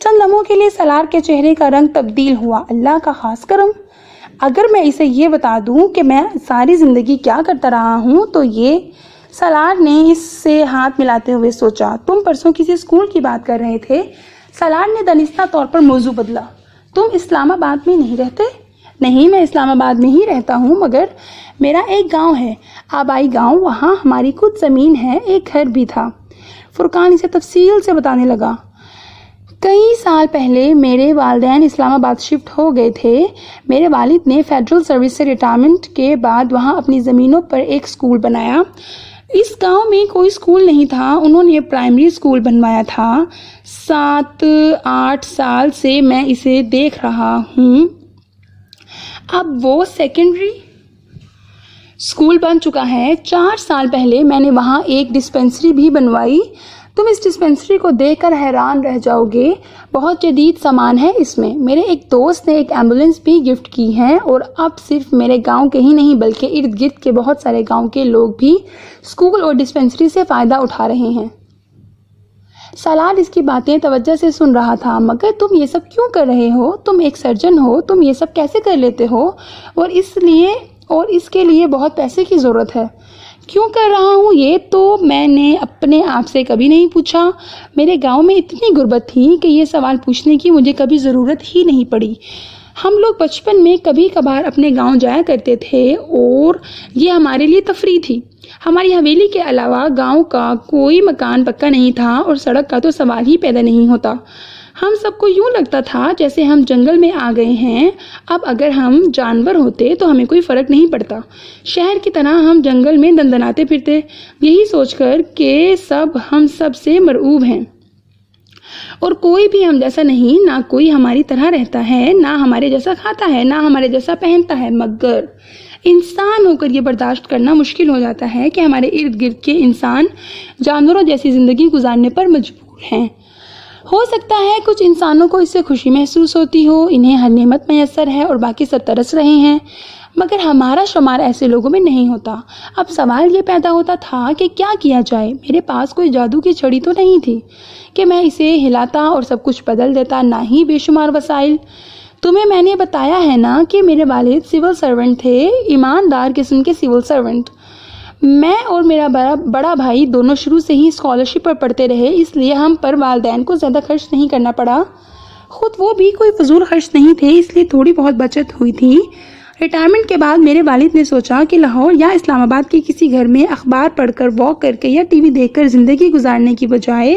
چند لمحوں کے لیے سالار کے چہرے کا رنگ تبدیل ہوا۔ اللہ کا خاص کرم! اگر میں اسے یہ بتا دوں کہ میں ساری زندگی کیا کرتا رہا ہوں تو یہ… سالار نے اس سے ہاتھ ملاتے ہوئے سوچا۔ تم پرسوں کسی اسکول کی بات کر رہے تھے۔ سالار نے دانستہ طور پر موضوع بدلا۔ تم اسلام آباد میں نہیں رہتے؟ نہیں، میں اسلام آباد میں ہی رہتا ہوں، مگر میرا ایک گاؤں ہے، آبائی گاؤں، وہاں ہماری خود زمین ہے، ایک گھر بھی تھا۔ فرقان اسے تفصیل سے بتانے لگا۔ کئی سال پہلے میرے والدین اسلام آباد شفٹ ہو گئے تھے۔ میرے والد نے فیڈرل سروس سے ریٹائرمنٹ کے بعد وہاں اپنی زمینوں پر ایک اسکول بنایا۔ اس گاؤں میں کوئی اسکول نہیں تھا، انہوں نے پرائمری اسکول بنوایا تھا۔ 7-8 سال سے میں اسے دیکھ رہا ہوں، اب وہ سیکنڈری اسکول بن چکا ہے۔ 4 سال پہلے میں نے وہاں ایک ڈسپنسری بھی بنوائی۔ تم اس ڈسپنسری کو دیکھ کر حیران رہ جاؤ گے، بہت جدید سامان ہے اس میں۔ میرے ایک دوست نے ایک ایمبولینس بھی گفٹ کی ہے، اور اب صرف میرے گاؤں کے ہی نہیں بلکہ ارد گرد کے بہت سارے گاؤں کے لوگ بھی اسکول اور ڈسپنسری سے فائدہ اٹھا رہے ہیں۔ سالار اس کی باتیں توجہ سے سن رہا تھا۔ مگر تم یہ سب کیوں کر رہے ہو؟ تم ایک سرجن ہو، تم یہ سب کیسے کر لیتے ہو؟ اور اس کے لیے بہت پیسے کی ضرورت ہے۔ کیوں کر رہا ہوں یہ تو میں نے اپنے آپ سے کبھی نہیں پوچھا۔ میرے گاؤں میں اتنی غربت تھی کہ یہ سوال پوچھنے کی مجھے کبھی ضرورت ہی نہیں پڑی۔ ہم لوگ بچپن میں کبھی کبھار اپنے گاؤں جایا کرتے تھے اور یہ ہمارے لیے تفریح تھی۔ ہماری حویلی کے علاوہ گاؤں کا کوئی مکان پکا نہیں تھا اور سڑک کا تو سوال ہی پیدا نہیں ہوتا۔ ہم سب کو یوں لگتا تھا جیسے ہم جنگل میں آ گئے ہیں۔ اب اگر ہم جانور ہوتے تو ہمیں کوئی فرق نہیں پڑتا، شہر کی طرح ہم جنگل میں دندناتے پھرتے، یہی سوچ کر کہ ہم سب سے مرعوب ہیں اور کوئی بھی ہم جیسا نہیں، نہ کوئی ہماری طرح رہتا ہے، نہ ہمارے جیسا کھاتا ہے، نہ ہمارے جیسا پہنتا ہے۔ مگر انسان ہو کر یہ برداشت کرنا مشکل ہو جاتا ہے کہ ہمارے ارد گرد کے انسان جانوروں جیسی زندگی گزارنے پر مجبور ہیں۔ ہو سکتا ہے کچھ انسانوں کو اس سے خوشی محسوس ہوتی ہو، انہیں ہر نعمت میسر ہے اور باقی سب ترس رہے ہیں، مگر ہمارا شمار ایسے لوگوں میں نہیں ہوتا۔ اب سوال یہ پیدا ہوتا تھا کہ کیا کیا جائے۔ میرے پاس کوئی جادو کی چھڑی تو نہیں تھی کہ میں اسے ہلاتا اور سب کچھ بدل دیتا، نہ ہی بے شمار وسائل۔ تمہیں میں نے بتایا ہے نا کہ میرے والد سول سرونٹ تھے، ایماندار قسم کے سول سرونٹ۔ میں اور میرا بڑا بھائی دونوں شروع سے ہی اسکالرشپ پر پڑھتے رہے، اس لیے ہم پر والدین کو زیادہ خرچ نہیں کرنا پڑا۔ خود وہ بھی کوئی فضول خرچ نہیں تھے، اس لیے تھوڑی بہت بچت ہوئی تھی۔ ریٹائرمنٹ کے بعد میرے والد نے سوچا کہ لاہور یا اسلام آباد کے کسی گھر میں اخبار پڑھ کر، واک کر کے یا ٹی وی دیکھ کر زندگی گزارنے کی بجائے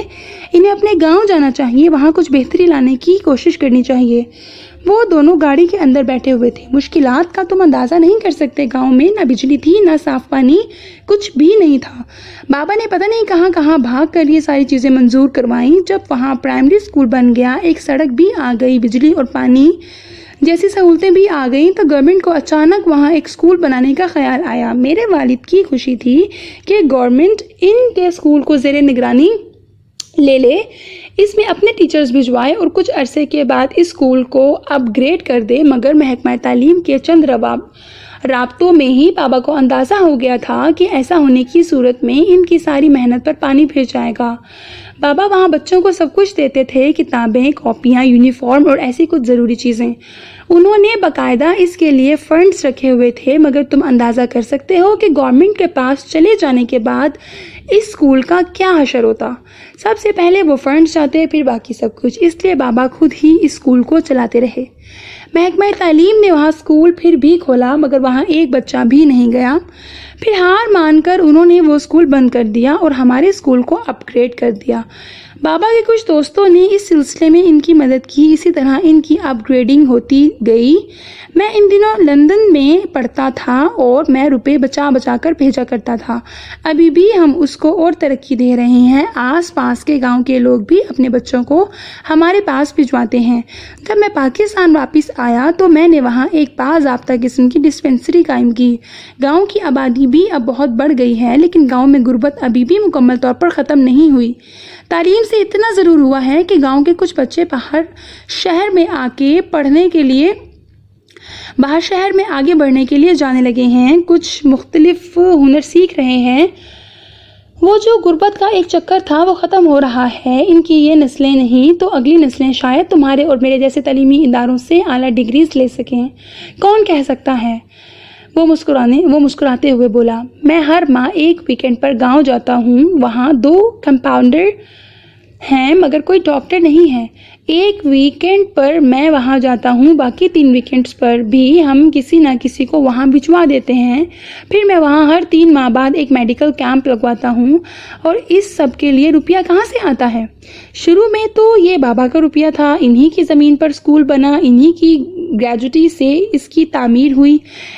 انہیں اپنے گاؤں جانا چاہیے، وہاں کچھ بہتری لانے کی کوشش کرنی چاہیے۔ وہ دونوں گاڑی کے اندر بیٹھے ہوئے تھے۔ مشکلات کا تم اندازہ نہیں کر سکتے۔ گاؤں میں نہ بجلی تھی، نہ صاف پانی، کچھ بھی نہیں تھا۔ بابا نے پتہ نہیں کہاں کہاں بھاگ کر یہ ساری چیزیں منظور کروائیں۔ جب وہاں پرائمری اسکول بن گیا، ایک سڑک بھی آ گئی، بجلی اور پانی جیسی سہولتیں بھی آ گئیں، تو گورنمنٹ کو اچانک وہاں ایک اسکول بنانے کا خیال آیا۔ میرے والد کی خوشی تھی کہ گورنمنٹ ان کے اسکول کو زیر نگرانی لے لے، اس میں اپنے ٹیچرز بھجوائے اور کچھ عرصے کے بعد اس اسکول کو اپ گریڈ کر دے۔ مگر محکمہ تعلیم کے چند رابطوں میں ہی بابا کو اندازہ ہو گیا تھا کہ ایسا ہونے کی صورت میں ان کی ساری محنت پر پانی پھر جائے گا۔ بابا وہاں بچوں کو سب کچھ دیتے تھے، کتابیں، کاپیاں، یونیفارم اور ایسی کچھ ضروری چیزیں۔ انہوں نے باقاعدہ اس کے لیے فنڈز رکھے ہوئے تھے، مگر تم اندازہ کر سکتے ہو کہ گورنمنٹ کے پاس چلے جانے کے بعد اس اسکول کا کیا حشر ہوتا۔ سب سے پہلے وہ فنڈز چاہتے، پھر باقی سب کچھ۔ اس لیے بابا خود ہی اس اسکول کو چلاتے رہے۔ محکمہ تعلیم نے وہاں اسکول پھر بھی کھولا، مگر وہاں ایک بچہ بھی نہیں گیا۔ پھر ہار مان کر انہوں نے وہ اسکول بند کر دیا اور ہمارے اسکول کو اپ گریڈ کر دیا۔ بابا کے کچھ دوستوں نے اس سلسلے میں ان کی مدد کی، اسی طرح ان کی اپ گریڈنگ ہوتی گئی۔ میں ان دنوں لندن میں پڑھتا تھا اور میں روپے بچا بچا کر بھیجا کرتا تھا۔ ابھی بھی ہم اس کو اور ترقی دے رہے ہیں۔ آس پاس کے گاؤں کے لوگ بھی اپنے بچوں کو ہمارے پاس بھجواتے ہیں۔ جب میں پاکستان واپس آیا تو میں نے وہاں ایک باضابطہ قسم کی ڈسپنسری قائم کی۔ گاؤں کی آبادی بھی اب بہت بڑھ گئی ہے، لیکن گاؤں میں غربت ابھی بھی مکمل طور پر ختم نہیں ہوئی۔ تعلیم سے اتنا ضرور ہوا ہے کہ گاؤں کے کچھ بچے باہر شہر میں آگے بڑھنے کے لیے جانے لگے ہیں، کچھ مختلف ہنر سیکھ رہے ہیں وہ جو غربت کا ایک چکر تھا وہ ختم ہو رہا ہے. ان کی یہ نسلیں نہیں تو اگلی نسلیں شاید تمہارے اور میرے جیسے تعلیمی اداروں سے اعلیٰ ڈگریز لے سکیں. کون کہہ سکتا ہے؟ وہ مسکراتے ہوئے بولا. میں ہر ماہ ایک ویکینڈ پر گاؤں جاتا ہوں. وہاں 2 کمپاؤنڈر ہیں مگر کوئی ڈاکٹر نہیں ہے. ایک ویکینڈ پر میں وہاں جاتا ہوں, باقی 3 ویکینڈز پر بھی ہم کسی نہ کسی کو وہاں بھجوا دیتے ہیں. پھر میں وہاں ہر 3 ماہ بعد ایک میڈیکل کیمپ لگواتا ہوں. اور اس سب کے لیے روپیہ کہاں سے آتا ہے؟ شروع میں تو یہ بابا کا روپیہ تھا. انہی کی زمین پر اسکول بنا, انہی کی گریجوٹی سے اس کی تعمیر ہوئی.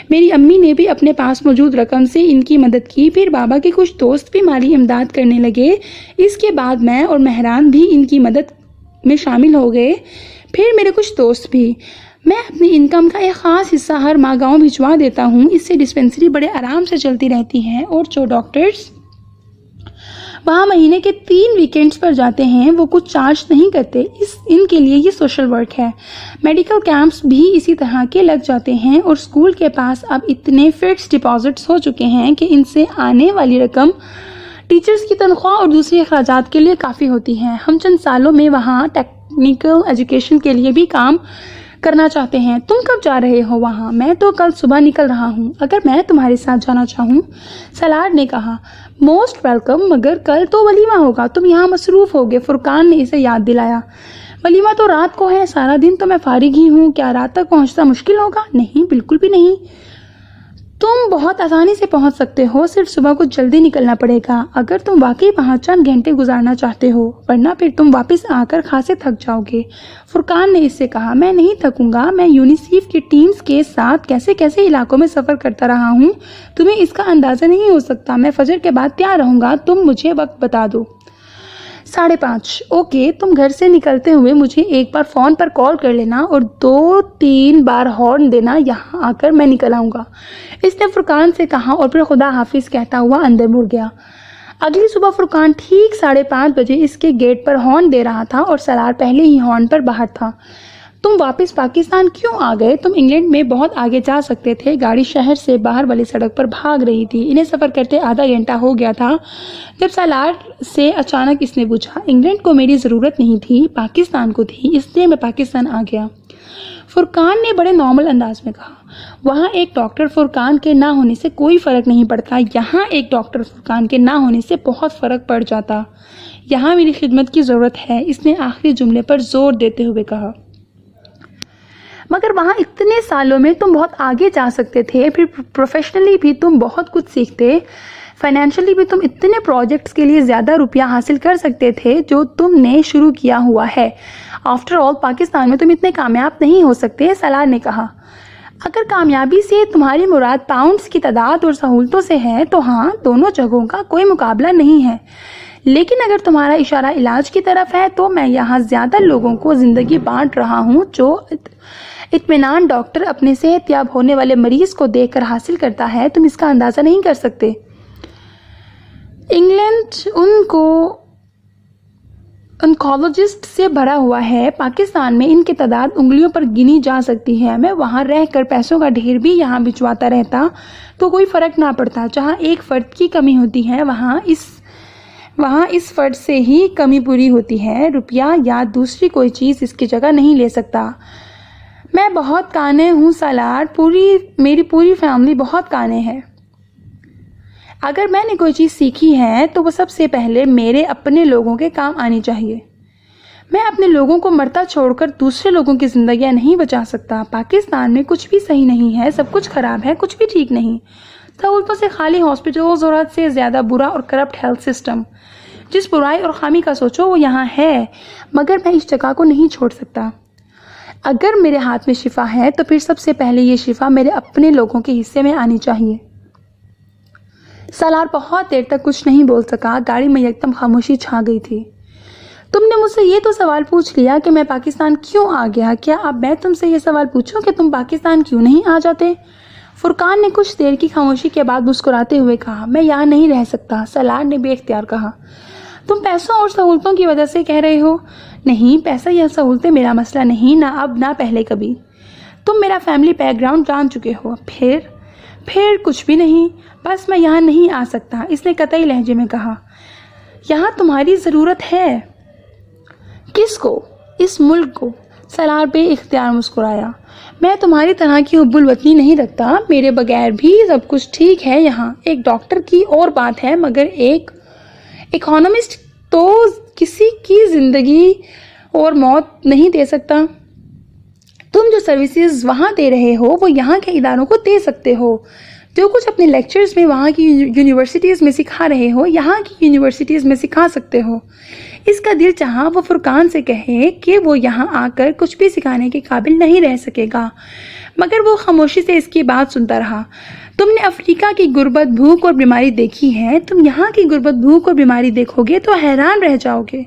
میری امی نے بھی اپنے پاس موجود رقم سے ان کی مدد کی. پھر بابا کے کچھ دوست بھی مالی امداد کرنے لگے. اس کے بعد میں اور مہران بھی ان کی مدد میں شامل ہو گئے. پھر میرے کچھ دوست بھی. میں اپنی انکم کا ایک خاص حصہ ہر ماہ گاؤں بھجوا دیتا ہوں. اس سے ڈسپنسری بڑے آرام سے چلتی رہتی ہے. اور جو ڈاکٹرز وہاں مہینے کے 3 ویکینڈز پر جاتے ہیں وہ کچھ چارج نہیں کرتے. ان کے لیے یہ سوشل ورک ہے. میڈیکل کیمپس بھی اسی طرح کے لگ جاتے ہیں. اور اسکول کے پاس اب اتنے فکس ڈپازٹس ہو چکے ہیں کہ ان سے آنے والی رقم ٹیچرز کی تنخواہ اور دوسری اخراجات کے لیے کافی ہوتی ہے. ہم چند سالوں میں وہاں ٹیکنیکل ایجوکیشن کے لیے بھی کام کرنا چاہتے ہیں. تم کب جا رہے ہو وہاں؟ میں تو کل صبح نکل رہا ہوں. اگر میں تمہارے ساتھ جانا چاہوں؟ سلاڈ نے کہا. موسٹ ویلکم, مگر کل تو ولیمہ ہوگا, تم یہاں مصروف ہوگے. فرقان نے اسے یاد دلایا. ولیمہ تو رات کو ہے. سارا دن تو میں فارغ ہی ہوں. کیا رات تک پہنچنا مشکل ہوگا؟ نہیں, بالکل بھی نہیں. تم بہت آسانی سے پہنچ سکتے ہو. صرف صبح کو جلدی نکلنا پڑے گا اگر تم واقعی وہاں چند گھنٹے گزارنا چاہتے ہو, ورنہ پھر تم واپس آ کر خاصے تھک جاؤ گے. فرقان نے اس سے کہا. میں نہیں تھکوں گا. میں یونیسیف کی ٹیمز کے ساتھ کیسے علاقوں میں سفر کرتا رہا ہوں, تمہیں اس کا اندازہ نہیں ہو سکتا. میں فجر کے بعد تیار رہوں گا. تم مجھے وقت بتا دو. 5:30. اوکے. تم گھر سے نکلتے ہوئے مجھے ایک بار فون پر کال کر لینا اور 2-3 بار ہارن دینا. یہاں آ کر میں نکل آؤں گا. اس نے فرقان سے کہا اور پھر خدا حافظ کہتا ہوا اندر مڑ گیا. اگلی صبح فرقان ٹھیک 5:30 بجے اس کے گیٹ پر ہارن دے رہا تھا اور سلار پہلے ہی ہارن پر باہر تھا. تم واپس پاکستان کیوں آ گئے؟ تم انگلینڈ میں بہت آگے جا سکتے تھے. گاڑی شہر سے باہر والی سڑک پر بھاگ رہی تھی. انہیں سفر کرتے آدھا گھنٹہ ہو گیا تھا جب سالار سے اچانک اس نے پوچھا. انگلینڈ کو میری ضرورت نہیں تھی, پاکستان کو تھی, اس لیے میں پاکستان آ گیا. فرقان نے بڑے نارمل انداز میں کہا. وہاں ایک ڈاکٹر فرقان کے نہ ہونے سے کوئی فرق نہیں پڑتا. یہاں ایک ڈاکٹر فرقان کے نہ ہونے سے بہت فرق پڑ جاتا. یہاں میری خدمت کی ضرورت ہے, اس نے آخری جملے پر زور دیتے ہوئے کہا. مگر وہاں اتنے سالوں میں تم بہت آگے جا سکتے تھے. پھر پروفیشنلی بھی تم بہت کچھ سیکھتے. فائنینشلی بھی تم اتنے پروجیکٹس کے لیے زیادہ روپیہ حاصل کر سکتے تھے جو تم نے شروع کیا ہوا ہے. آفٹر آل پاکستان میں تم اتنے کامیاب نہیں ہو سکتے. سالار نے کہا. اگر کامیابی سے تمہاری مراد پاؤنڈز کی تعداد اور سہولتوں سے ہے تو ہاں, دونوں جگہوں کا کوئی مقابلہ نہیں ہے. لیکن اگر تمہارا اشارہ علاج کی طرف ہے تو میں یہاں زیادہ لوگوں کو زندگی بانٹ رہا ہوں. جو اطمینان ڈاکٹر اپنے صحت یاب ہونے والے مریض کو دیکھ کر حاصل کرتا ہے, تم اس کا اندازہ نہیں کر سکتے. انگلینڈ انکالوجسٹ سے بھرا ہوا ہے. پاکستان میں ان کی تعداد انگلیوں پر گنی جا سکتی ہے. میں وہاں رہ کر پیسوں کا ڈھیر بھی یہاں بھجواتا رہتا تو کوئی فرق نہ پڑتا. جہاں ایک فرد کی کمی ہوتی ہے وہاں اس فرد سے ہی کمی پوری ہوتی ہے. روپیہ یا دوسری کوئی چیز اس کی جگہ نہیں لے سکتا. میں بہت کانے ہوں سالار. میری پوری فیملی بہت کانے ہے. اگر میں نے کوئی چیز سیکھی ہے تو وہ سب سے پہلے میرے اپنے لوگوں کے کام آنی چاہیے. میں اپنے لوگوں کو مرتا چھوڑ کر دوسرے لوگوں کی زندگیاں نہیں بچا سکتا. پاکستان میں کچھ بھی صحیح نہیں ہے. سب کچھ خراب ہے, کچھ بھی ٹھیک نہیں. سہولتوں سے خالی ہاسپٹلز اور حد سے زیادہ برا اور کرپٹ ہیلتھ سسٹم. جس برائی اور خامی کا سوچو وہ یہاں ہے, مگر میں اس جگہ کو نہیں چھوڑ سکتا. اگر میرے ہاتھ میں شفا ہے تو پھر سب سے پہلے یہ شفا میرے اپنے لوگوں کے حصے میں آنی چاہیے. سالار بہت دیر تک کچھ نہیں بول سکا. گاڑی میں یکدم خاموشی چھا گئی تھی. تم نے مجھ سے یہ تو سوال پوچھ لیا کہ میں پاکستان کیوں آ گیا. کیا اب میں تم سے یہ سوال پوچھوں کہ تم پاکستان کیوں نہیں آ جاتے؟ فرقان نے کچھ دیر کی خاموشی کے بعد مسکراتے ہوئے کہا. میں یہاں نہیں رہ سکتا. سالار نے بے اختیار کہا. تم پیسوں اور سہولتوں کی وجہ سے کہہ رہے ہو؟ نہیں, پیسہ یا سہولتیں میرا مسئلہ نہیں, نہ اب نہ پہلے کبھی. تم میرا فیملی بیک گراؤنڈ جان چکے ہو. پھر کچھ بھی نہیں. بس میں یہاں نہیں آ سکتا, اس نے قطعی لہجے میں کہا. یہاں تمہاری ضرورت ہے۔ کس کو؟ اس ملک کو۔ سالار بے اختیار مسکرایا۔ میں تمہاری طرح کی حب الوطنی نہیں رکھتا، میرے بغیر بھی سب کچھ ٹھیک ہے یہاں۔ ایک ڈاکٹر کی اور بات ہے، مگر ایک اکانومسٹ تو کسی کی زندگی اور موت نہیں دے سکتا۔ تم جو سروسز وہاں دے رہے ہو وہ یہاں کے اداروں کو دے سکتے ہو۔ جو کچھ اپنے لیکچرز میں وہاں کی یونیورسٹیز میں سکھا رہے ہو یہاں کی یونیورسٹیز میں سکھا سکتے ہو۔ اس کا دل چاہا وہ فرقان سے کہے کہ وہ یہاں آ کر کچھ بھی سکھانے کے قابل نہیں رہ سکے گا، مگر وہ خاموشی سے اس کی بات سنتا رہا۔ تم نے افریقہ کی غربت، بھوک اور بیماری دیکھی ہے، تم یہاں کی غربت، بھوک اور بیماری دیکھو گے تو حیران رہ جاؤ گے۔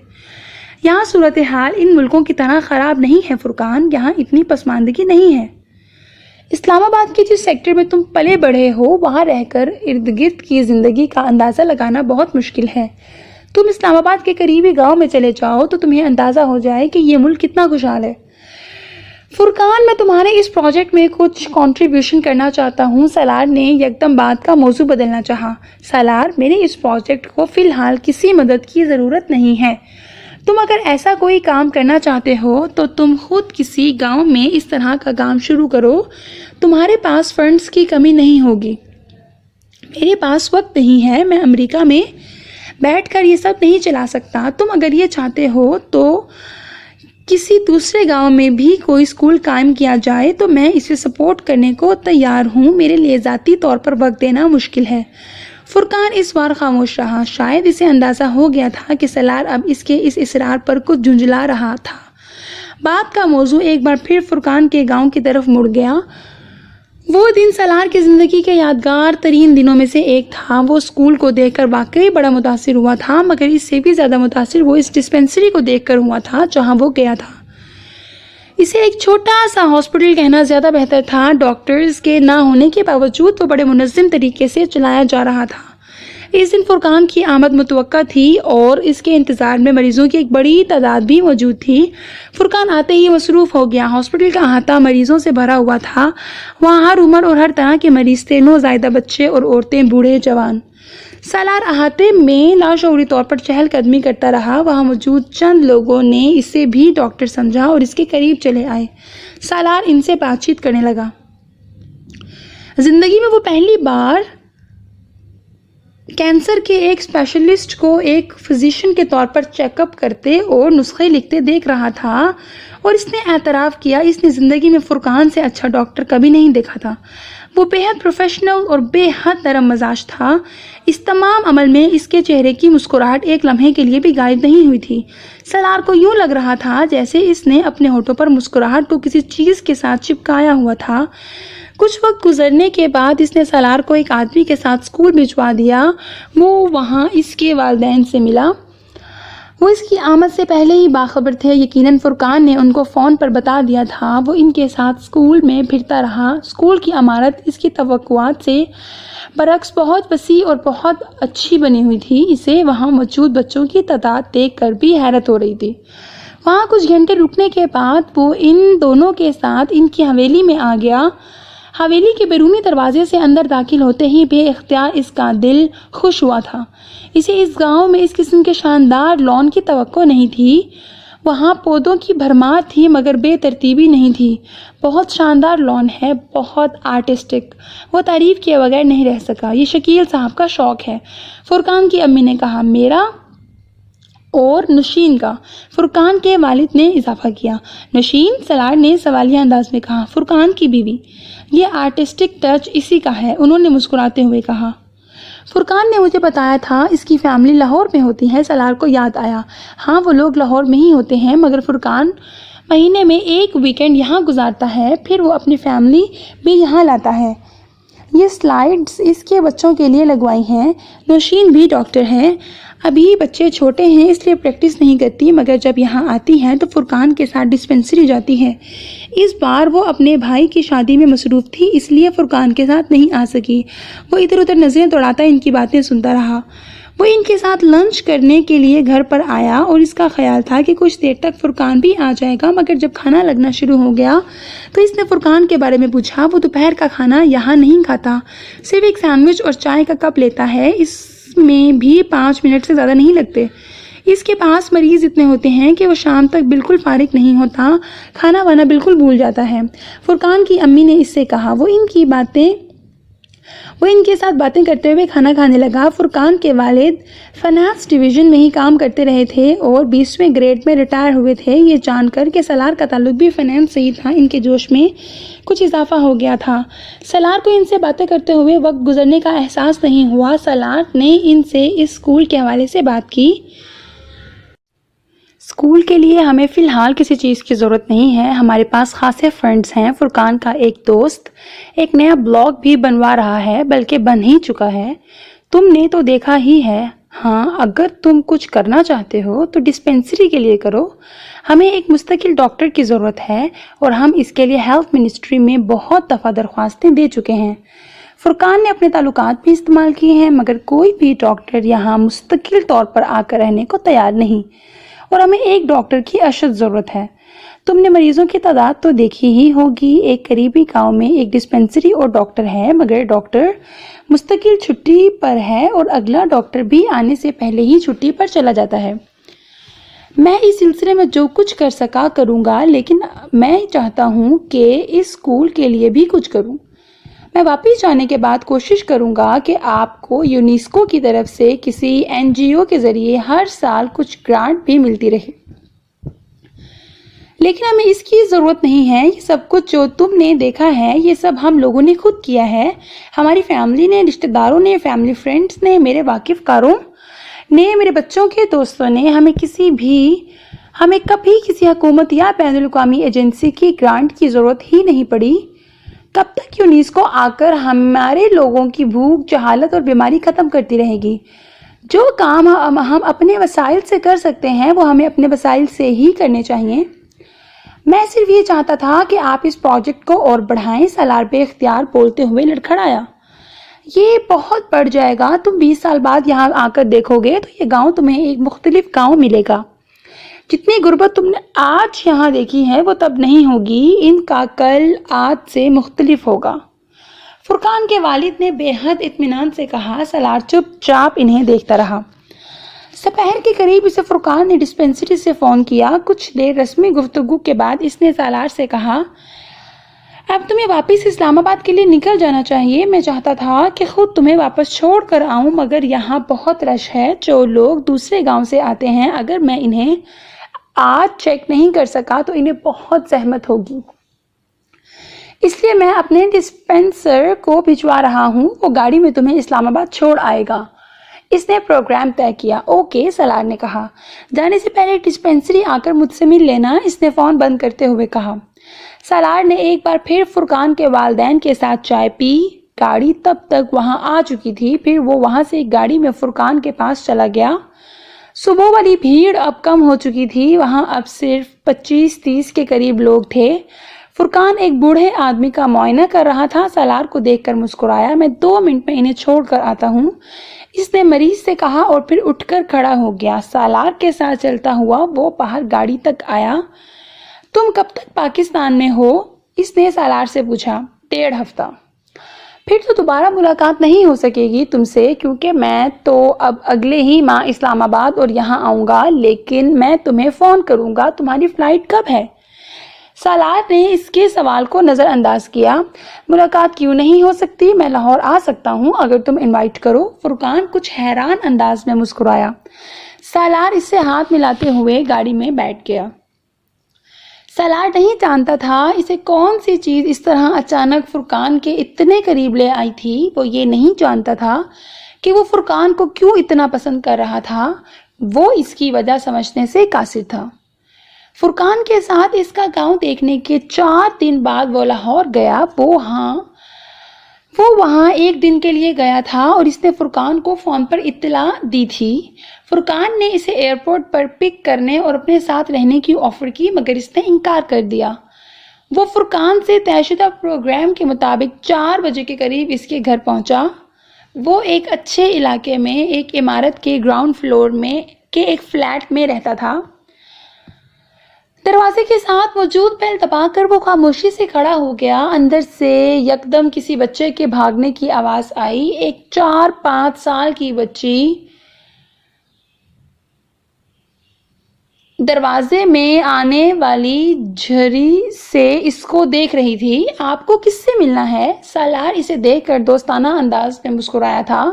یہاں صورتحال ان ملکوں کی طرح خراب نہیں ہے فرقان، یہاں اتنی پسماندگی نہیں ہے۔ اسلام آباد کے جس سیکٹر میں تم پلے بڑھے ہو وہاں رہ کر ارد گرد کی زندگی کا اندازہ لگانا بہت مشکل ہے۔ تم اسلام آباد کے قریبی گاؤں میں چلے جاؤ تو تمہیں اندازہ ہو جائے کہ یہ ملک کتنا خوشحال ہے۔ فرقان، میں تمہارے اس پروجیکٹ میں کچھ کنٹریبیوشن کرنا چاہتا ہوں۔ سالار نے یکدم بات کا موضوع بدلنا چاہا۔ سالار، میرے اس پروجیکٹ کو فی الحال کسی مدد کی ضرورت نہیں ہے۔ تم اگر ایسا کوئی کام کرنا چاہتے ہو تو تم خود کسی گاؤں میں اس طرح کا کام شروع کرو۔ تمہارے پاس فنڈز کی کمی نہیں ہوگی۔ میرے پاس وقت نہیں ہے، میں امریکہ میں بیٹھ کر یہ سب نہیں چلا سکتا۔ تم اگر یہ چاہتے ہو تو کسی دوسرے گاؤں میں بھی کوئی اسکول قائم کیا جائے تو میں اسے سپورٹ کرنے کو تیار ہوں۔ میرے لیے ذاتی طور پر وقت دینا مشکل ہے۔ فرقان اس بار خاموش رہا۔ شاید اسے اندازہ ہو گیا تھا کہ سالار اب اس کے اس اصرار پر کچھ جھنجھلا رہا تھا۔ بات کا موضوع ایک بار پھر فرقان کے گاؤں کی طرف مڑ گیا۔ وہ دن سالار کی زندگی کے یادگار ترین دنوں میں سے ایک تھا۔ وہ اسکول کو دیکھ کر واقعی بڑا متاثر ہوا تھا، مگر اس سے بھی زیادہ متاثر وہ اس ڈسپینسری کو دیکھ کر ہوا تھا جہاں وہ گیا تھا۔ اسے ایک چھوٹا سا ہاسپٹل کہنا زیادہ بہتر تھا۔ ڈاکٹرز کے نہ ہونے کے باوجود وہ بڑے منظم طریقے سے چلایا جا رہا تھا۔ اس دن فرقان کی آمد متوقع تھی اور اس کے انتظار میں مریضوں کی ایک بڑی تعداد بھی موجود تھی۔ فرقان آتے ہی مصروف ہو گیا۔ ہاسپٹل کا احاطہ مریضوں سے بھرا ہوا تھا۔ وہاں ہر عمر اور ہر طرح کے مریض تھے، نوزائیدہ بچے اور عورتیں، بوڑھے، جوان۔ سالار احاطے میں لاشعوری طور پر چہل قدمی کرتا رہا۔ وہاں موجود چند لوگوں نے اسے بھی ڈاکٹر سمجھا اور اس کے قریب چلے آئے۔ سالار ان سے بات چیت کرنے لگا۔ زندگی میں وہ پہلی بار کینسر کے ایک اسپیشلسٹ کو ایک فزیشین کے طور پر چیک اپ کرتے اور نسخے لکھتے دیکھ رہا تھا، اور اس نے اعتراف کیا اس نے زندگی میں فرقان سے اچھا ڈاکٹر کبھی نہیں دیکھا تھا۔ وہ بے حد پروفیشنل اور بے حد نرم مزاج تھا۔ اس تمام عمل میں اس کے چہرے کی مسکراہٹ ایک لمحے کے لیے بھی غائب نہیں ہوئی تھی۔ سالار کو یوں لگ رہا تھا جیسے اس نے اپنے ہونٹوں پر مسکراہٹ کو کسی چیز کے ساتھ چپکایا ہوا تھا۔ کچھ وقت گزرنے کے بعد اس نے سالار کو ایک آدمی کے ساتھ اسکول بھجوا دیا۔ وہ وہاں اس کے والدین سے ملا۔ وہ اس کی آمد سے پہلے ہی باخبر تھے۔ یقیناً فرقان نے ان کو فون پر بتا دیا تھا۔ وہ ان کے ساتھ اسکول میں پھرتا رہا۔ اسکول کی عمارت اس کی توقعات سے برعکس بہت وسیع اور بہت اچھی بنی ہوئی تھی۔ اسے وہاں موجود بچوں کی تعداد دیکھ کر بھی حیرت ہو رہی تھی۔ وہاں کچھ گھنٹے رکنے کے بعد وہ ان دونوں کے ساتھ ان کی حویلی میں آ گیا۔ حویلی کے بیرونی دروازے سے اندر داخل ہوتے ہی بے اختیار اس کا دل خوش ہوا تھا۔ اسے اس گاؤں میں اس قسم کے شاندار لان کی توقع نہیں تھی۔ وہاں پودوں کی بھرمار تھی مگر بے ترتیبی نہیں تھی۔ بہت شاندار لان ہے، بہت آرٹسٹک۔ وہ تعریف کیے بغیر نہیں رہ سکا۔ یہ شکیل صاحب کا شوق ہے، فرقان کی امی نے کہا۔ میرا اور نشین کا، فرقان کے والد نے اضافہ کیا۔ نشین؟ سالار نے سوالیہ انداز میں کہا۔ فرقان کی بیوی۔ یہ آرٹسٹک ٹچ اسی کا ہے، انہوں نے مسکراتے ہوئے کہا۔ فرقان نے مجھے بتایا تھا اس کی فیملی لاہور میں ہوتی ہے۔ سالار کو یاد آیا، ہاں وہ لوگ لاہور میں ہی ہوتے ہیں، مگر فرقان مہینے میں ایک ویکینڈ یہاں گزارتا ہے، پھر وہ اپنی فیملی بھی یہاں لاتا ہے۔ یہ سلائیڈز اس کے بچوں کے لیے لگوائی ہیں۔ نوشین بھی ڈاکٹر ہے۔ ابھی بچے چھوٹے ہیں اس لیے پریکٹس نہیں کرتی، مگر جب یہاں آتی ہے تو فرقان کے ساتھ ڈسپینسری جاتی ہے۔ اس بار وہ اپنے بھائی کی شادی میں مصروف تھی، اس لیے فرقان کے ساتھ نہیں آ سکی۔ وہ ادھر ادھر نظریں دوڑاتا ان کی باتیں سنتا رہا۔ وہ ان کے ساتھ لنچ کرنے کے لیے گھر پر آیا اور اس کا خیال تھا کہ کچھ دیر تک فرقان بھی آ جائے گا، مگر جب کھانا لگنا شروع ہو گیا تو اس نے فرقان کے بارے میں پوچھا۔ وہ دوپہر کا کھانا یہاں نہیں کھاتا، صرف ایک سینڈوچ اور چائے کا کپ لیتا ہے۔ اس میں بھی 5 منٹ سے زیادہ نہیں لگتے۔ اس کے پاس مریض اتنے ہوتے ہیں کہ وہ شام تک بالکل فارغ نہیں ہوتا، کھانا وانا بالکل بھول جاتا ہے۔ فرقان کی امی نے اس سے کہا۔ وہ ان کے ساتھ باتیں کرتے ہوئے کھانا کھانے لگا۔ فرقان کے والد فنانس ڈویژن میں ہی کام کرتے رہے تھے اور 20ویں گریڈ میں ریٹائر ہوئے تھے۔ یہ جان کر کہ سالار کا تعلق بھی فنانس سے ہی تھا، ان کے جوش میں کچھ اضافہ ہو گیا تھا۔ سالار کو ان سے باتیں کرتے ہوئے وقت گزرنے کا احساس نہیں ہوا۔ سالار نے ان سے اس اسکول کے حوالے سے بات کی۔ اسکول کے لیے ہمیں فی الحال کسی چیز کی ضرورت نہیں ہے، ہمارے پاس خاصے فنڈز ہیں۔ فرقان کا ایک دوست ایک نیا بلاگ بھی بنوا رہا ہے، بلکہ بن ہی چکا ہے، تم نے تو دیکھا ہی ہے۔ ہاں، اگر تم کچھ کرنا چاہتے ہو تو ڈسپینسری کے لیے کرو۔ ہمیں ایک مستقل ڈاکٹر کی ضرورت ہے اور ہم اس کے لیے ہیلتھ منسٹری میں بہت دفعہ درخواستیں دے چکے ہیں۔ فرقان نے اپنے تعلقات بھی استعمال کیے ہیں، مگر کوئی بھی ڈاکٹر یہاں مستقل طور پر آ کر رہنے کو تیار نہیں، اور ہمیں ایک ڈاکٹر کی اشد ضرورت ہے۔ تم نے مریضوں کی تعداد تو دیکھی ہی ہوگی، ایک قریبی گاؤں میں ایک ڈسپینسری اور ڈاکٹر ہے، مگر ڈاکٹر مستقل چھٹی پر ہے اور اگلا ڈاکٹر بھی آنے سے پہلے ہی چھٹی پر چلا جاتا ہے۔ میں اس سلسلے میں جو کچھ کر سکا کروں گا، لیکن میں چاہتا ہوں کہ اس اسکول کے لیے بھی کچھ کروں۔ میں واپس جانے کے بعد کوشش کروں گا کہ آپ کو یونیسکو کی طرف سے کسی NGO کے ذریعے ہر سال کچھ گرانٹ بھی ملتی رہے، لیکن ہمیں اس کی ضرورت نہیں ہے۔ یہ سب کچھ جو تم نے دیکھا ہے، یہ سب ہم لوگوں نے خود کیا ہے، ہماری فیملی نے، رشتہ داروں نے، فیملی فرینڈز نے، میرے واقف کاروں نے، میرے بچوں کے دوستوں نے۔ ہمیں کبھی کسی حکومت یا بین الاقوامی ایجنسی کی گرانٹ کی ضرورت ہی نہیں پڑی۔ کب تک یونیسکو آ کر ہمارے لوگوں کی بھوک، جہالت اور بیماری ختم کرتی رہے گی؟ جو کام ہم اپنے وسائل سے کر سکتے ہیں وہ ہمیں اپنے وسائل سے ہی کرنے چاہیے۔ میں صرف یہ چاہتا تھا کہ آپ اس پروجیکٹ کو اور بڑھائیں۔ سالار بے اختیار بولتے ہوئے لڑکھڑایا۔ یہ بہت بڑھ جائے گا، تم 20 سال بعد یہاں آ کر دیکھو گے تو یہ گاؤں تمہیں ایک مختلف گاؤں ملے گا۔ جتنی غربت تم نے آج یہاں دیکھی ہے وہ تب نہیں ہوگی، ان کا کل آج سے مختلف ہوگا۔ فرقان کے والد نے بے حد اطمینان سے کہا۔ سالار چپ چاپ انہیں دیکھتا رہا۔ سپہر کے قریب اسے فرقان نے ڈسپینسری سے فون کیا۔ کچھ دیر رسمی گفتگو کے بعد اس نے سالار سے کہا، اب تمہیں واپس اسلام آباد کے لیے نکل جانا چاہیے۔ میں چاہتا تھا کہ خود تمہیں واپس چھوڑ کر آؤں، مگر یہاں بہت رش ہے۔ جو لوگ دوسرے گاؤں سے آتے ہیں، اگر میں انہیں آج چیک نہیں کر سکا تو انہیں بہت زحمت ہوگی، اس لیے میں اپنے ڈسپینسر کو بھجوا رہا ہوں، وہ گاڑی میں تمہیں اسلام آباد چھوڑ آئے گا۔ اس نے پروگرام طے کیا۔ اوکے، سالار نے کہا۔ جانے سے پہلے ڈسپینسری آ کر مجھ سے مل لینا، اس نے فون بند کرتے ہوئے کہا۔ سالار نے ایک بار پھر فرقان کے والدین کے ساتھ چائے پی۔ گاڑی تب تک وہاں آ چکی تھی، پھر وہ وہاں سے ایک گاڑی میں فرقان کے پاس چلا گیا۔ صبح والی بھیڑ اب کم ہو چکی تھی، وہاں اب صرف 25-30 کے قریب لوگ تھے۔ فرقان ایک بوڑھے آدمی کا معائنہ کر رہا تھا۔ سالار کو دیکھ کر مسکرایا۔ میں 2 منٹ میں انہیں چھوڑ کر آتا ہوں، اس نے مریض سے کہا اور پھر اٹھ کر کھڑا ہو گیا۔ سالار کے ساتھ چلتا ہوا وہ باہر گاڑی تک آیا۔ تم کب تک پاکستان میں ہو؟ اس نے سالار سے پوچھا۔ 1.5 ہفتہ۔ پھر تو دوبارہ ملاقات نہیں ہو سکے گی تم سے، کیونکہ میں تو اب اگلے ہی ماہ اسلام آباد اور یہاں آؤں گا، لیکن میں تمہیں فون کروں گا۔ تمہاری فلائٹ کب ہے؟ سالار نے اس کے سوال کو نظر انداز کیا۔ ملاقات کیوں نہیں ہو سکتی؟ میں لاہور آ سکتا ہوں اگر تم انوائٹ کرو۔ فرقان کچھ حیران انداز میں مسکرایا۔ سالار اس سے ہاتھ ملاتے ہوئے گاڑی میں بیٹھ گیا۔ سالار نہیں جانتا تھا اسے کون سی چیز اس طرح اچانک فرقان کے اتنے قریب لے آئی تھی۔ وہ یہ نہیں جانتا تھا کہ وہ فرقان کو کیوں اتنا پسند کر رہا تھا، وہ اس کی وجہ سمجھنے سے قاصر تھا۔ فرقان کے ساتھ اس کا گاؤں دیکھنے کے 4 دن بعد وہ لاہور گیا۔ وہ وہاں 1 دن کے لیے گیا تھا اور اس نے فرقان کو فون پر اطلاع دی تھی۔ فرقان نے اسے ایئرپورٹ پر پک کرنے اور اپنے ساتھ رہنے کی آفر کی، مگر اس نے انکار کر دیا۔ وہ فرقان سے طے شدہ پروگرام کے مطابق 4 بجے کے قریب اس کے گھر پہنچا۔ وہ ایک اچھے علاقے میں ایک عمارت کے گراؤنڈ فلور میں کے ایک فلیٹ میں رہتا تھا۔ دروازے کے ساتھ موجود بیل دبا کر وہ خاموشی سے کھڑا ہو گیا۔ اندر سے یکدم کسی بچے کے بھاگنے کی آواز آئی۔ ایک 4-5 سال کی بچی دروازے میں آنے والی جھری سے اس کو دیکھ رہی تھی۔ آپ کو کس سے ملنا ہے؟ سالار اسے دیکھ کر دوستانہ انداز میں مسکرایا تھا،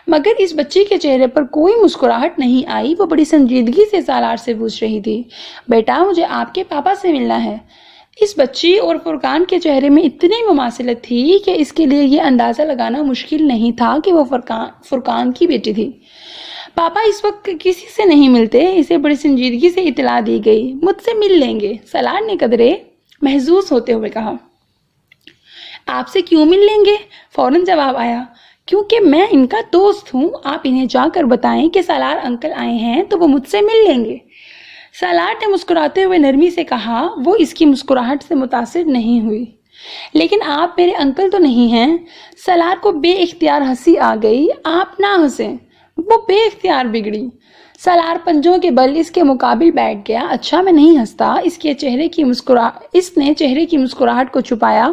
مگر اس بچی کے چہرے پر کوئی مسکراہٹ نہیں آئی۔ وہ بڑی سنجیدگی سے سالار سے پوچھ رہی تھی، بیٹا مجھے آپ کے پاپا سے ملنا ہے۔ اس بچی اور فرقان کے چہرے میں اتنی مماثلت تھی کہ اس کے لیے یہ اندازہ لگانا مشکل نہیں تھا کہ وہ فرقان کی بیٹی تھی۔ پاپا اس وقت کسی سے نہیں ملتے، اسے بڑی سنجیدگی سے اطلاع دی گئی۔ مجھ سے مل لیں گے، سالار نے قدرے محظوظ ہوتے ہوئے کہا۔ آپ سے کیوں مل لیں گے؟ فوراً جواب آیا، کیونکہ میں ان کا دوست ہوں۔ آپ انہیں جا کر بتائیں کہ سالار انکل آئے ہیں تو وہ مجھ سے مل لیں گے۔ سالار نے مسکراتے ہوئے نرمی سے کہا۔ وہ اس کی مسکراہٹ سے متاثر نہیں ہوئی۔ لیکن آپ میرے انکل تو نہیں ہیں۔ سالار کو بے اختیار ہنسی آ گئی۔ آپ نہ ہنسیں، وہ بے اختیار بگڑی۔ سالار پنجوں کے بل اس کے مقابل بیٹھ گیا۔ اچھا میں نہیں ہنستا۔ اس نے چہرے کی مسکراہٹ کو چھپایا۔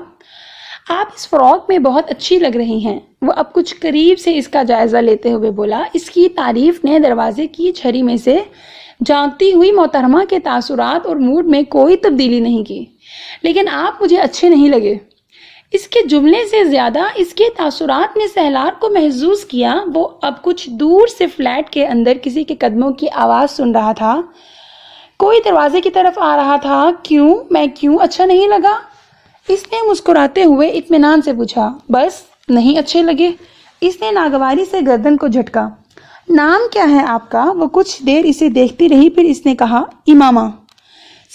آپ اس فراک میں بہت اچھی لگ رہی ہیں۔ وہ اب کچھ قریب سے اس کا جائزہ لیتے ہوئے بولا۔ اس کی تعریف نے دروازے کی جھری میں سے جھانکتی ہوئی محترمہ کے تاثرات اور موڈ میں کوئی تبدیلی نہیں کی۔ لیکن آپ مجھے اچھے نہیں لگے۔ اس کے جملے سے زیادہ اس کے تاثرات نے سالار کو محظوظ کیا۔ وہ اب کچھ دور سے فلیٹ کے اندر کسی کے قدموں کی آواز سن رہا تھا۔ کوئی دروازے کی طرف آ رہا تھا۔ میں کیوں اچھا نہیں لگا؟ اس نے مسکراتے ہوئے اطمینان سے پوچھا۔ بس نہیں اچھے لگے۔ اس نے ناگواری سے گردن کو جھٹکا۔ نام کیا ہے آپ کا؟ وہ کچھ دیر اسے دیکھتی رہی، پھر اس نے کہا، امامہ۔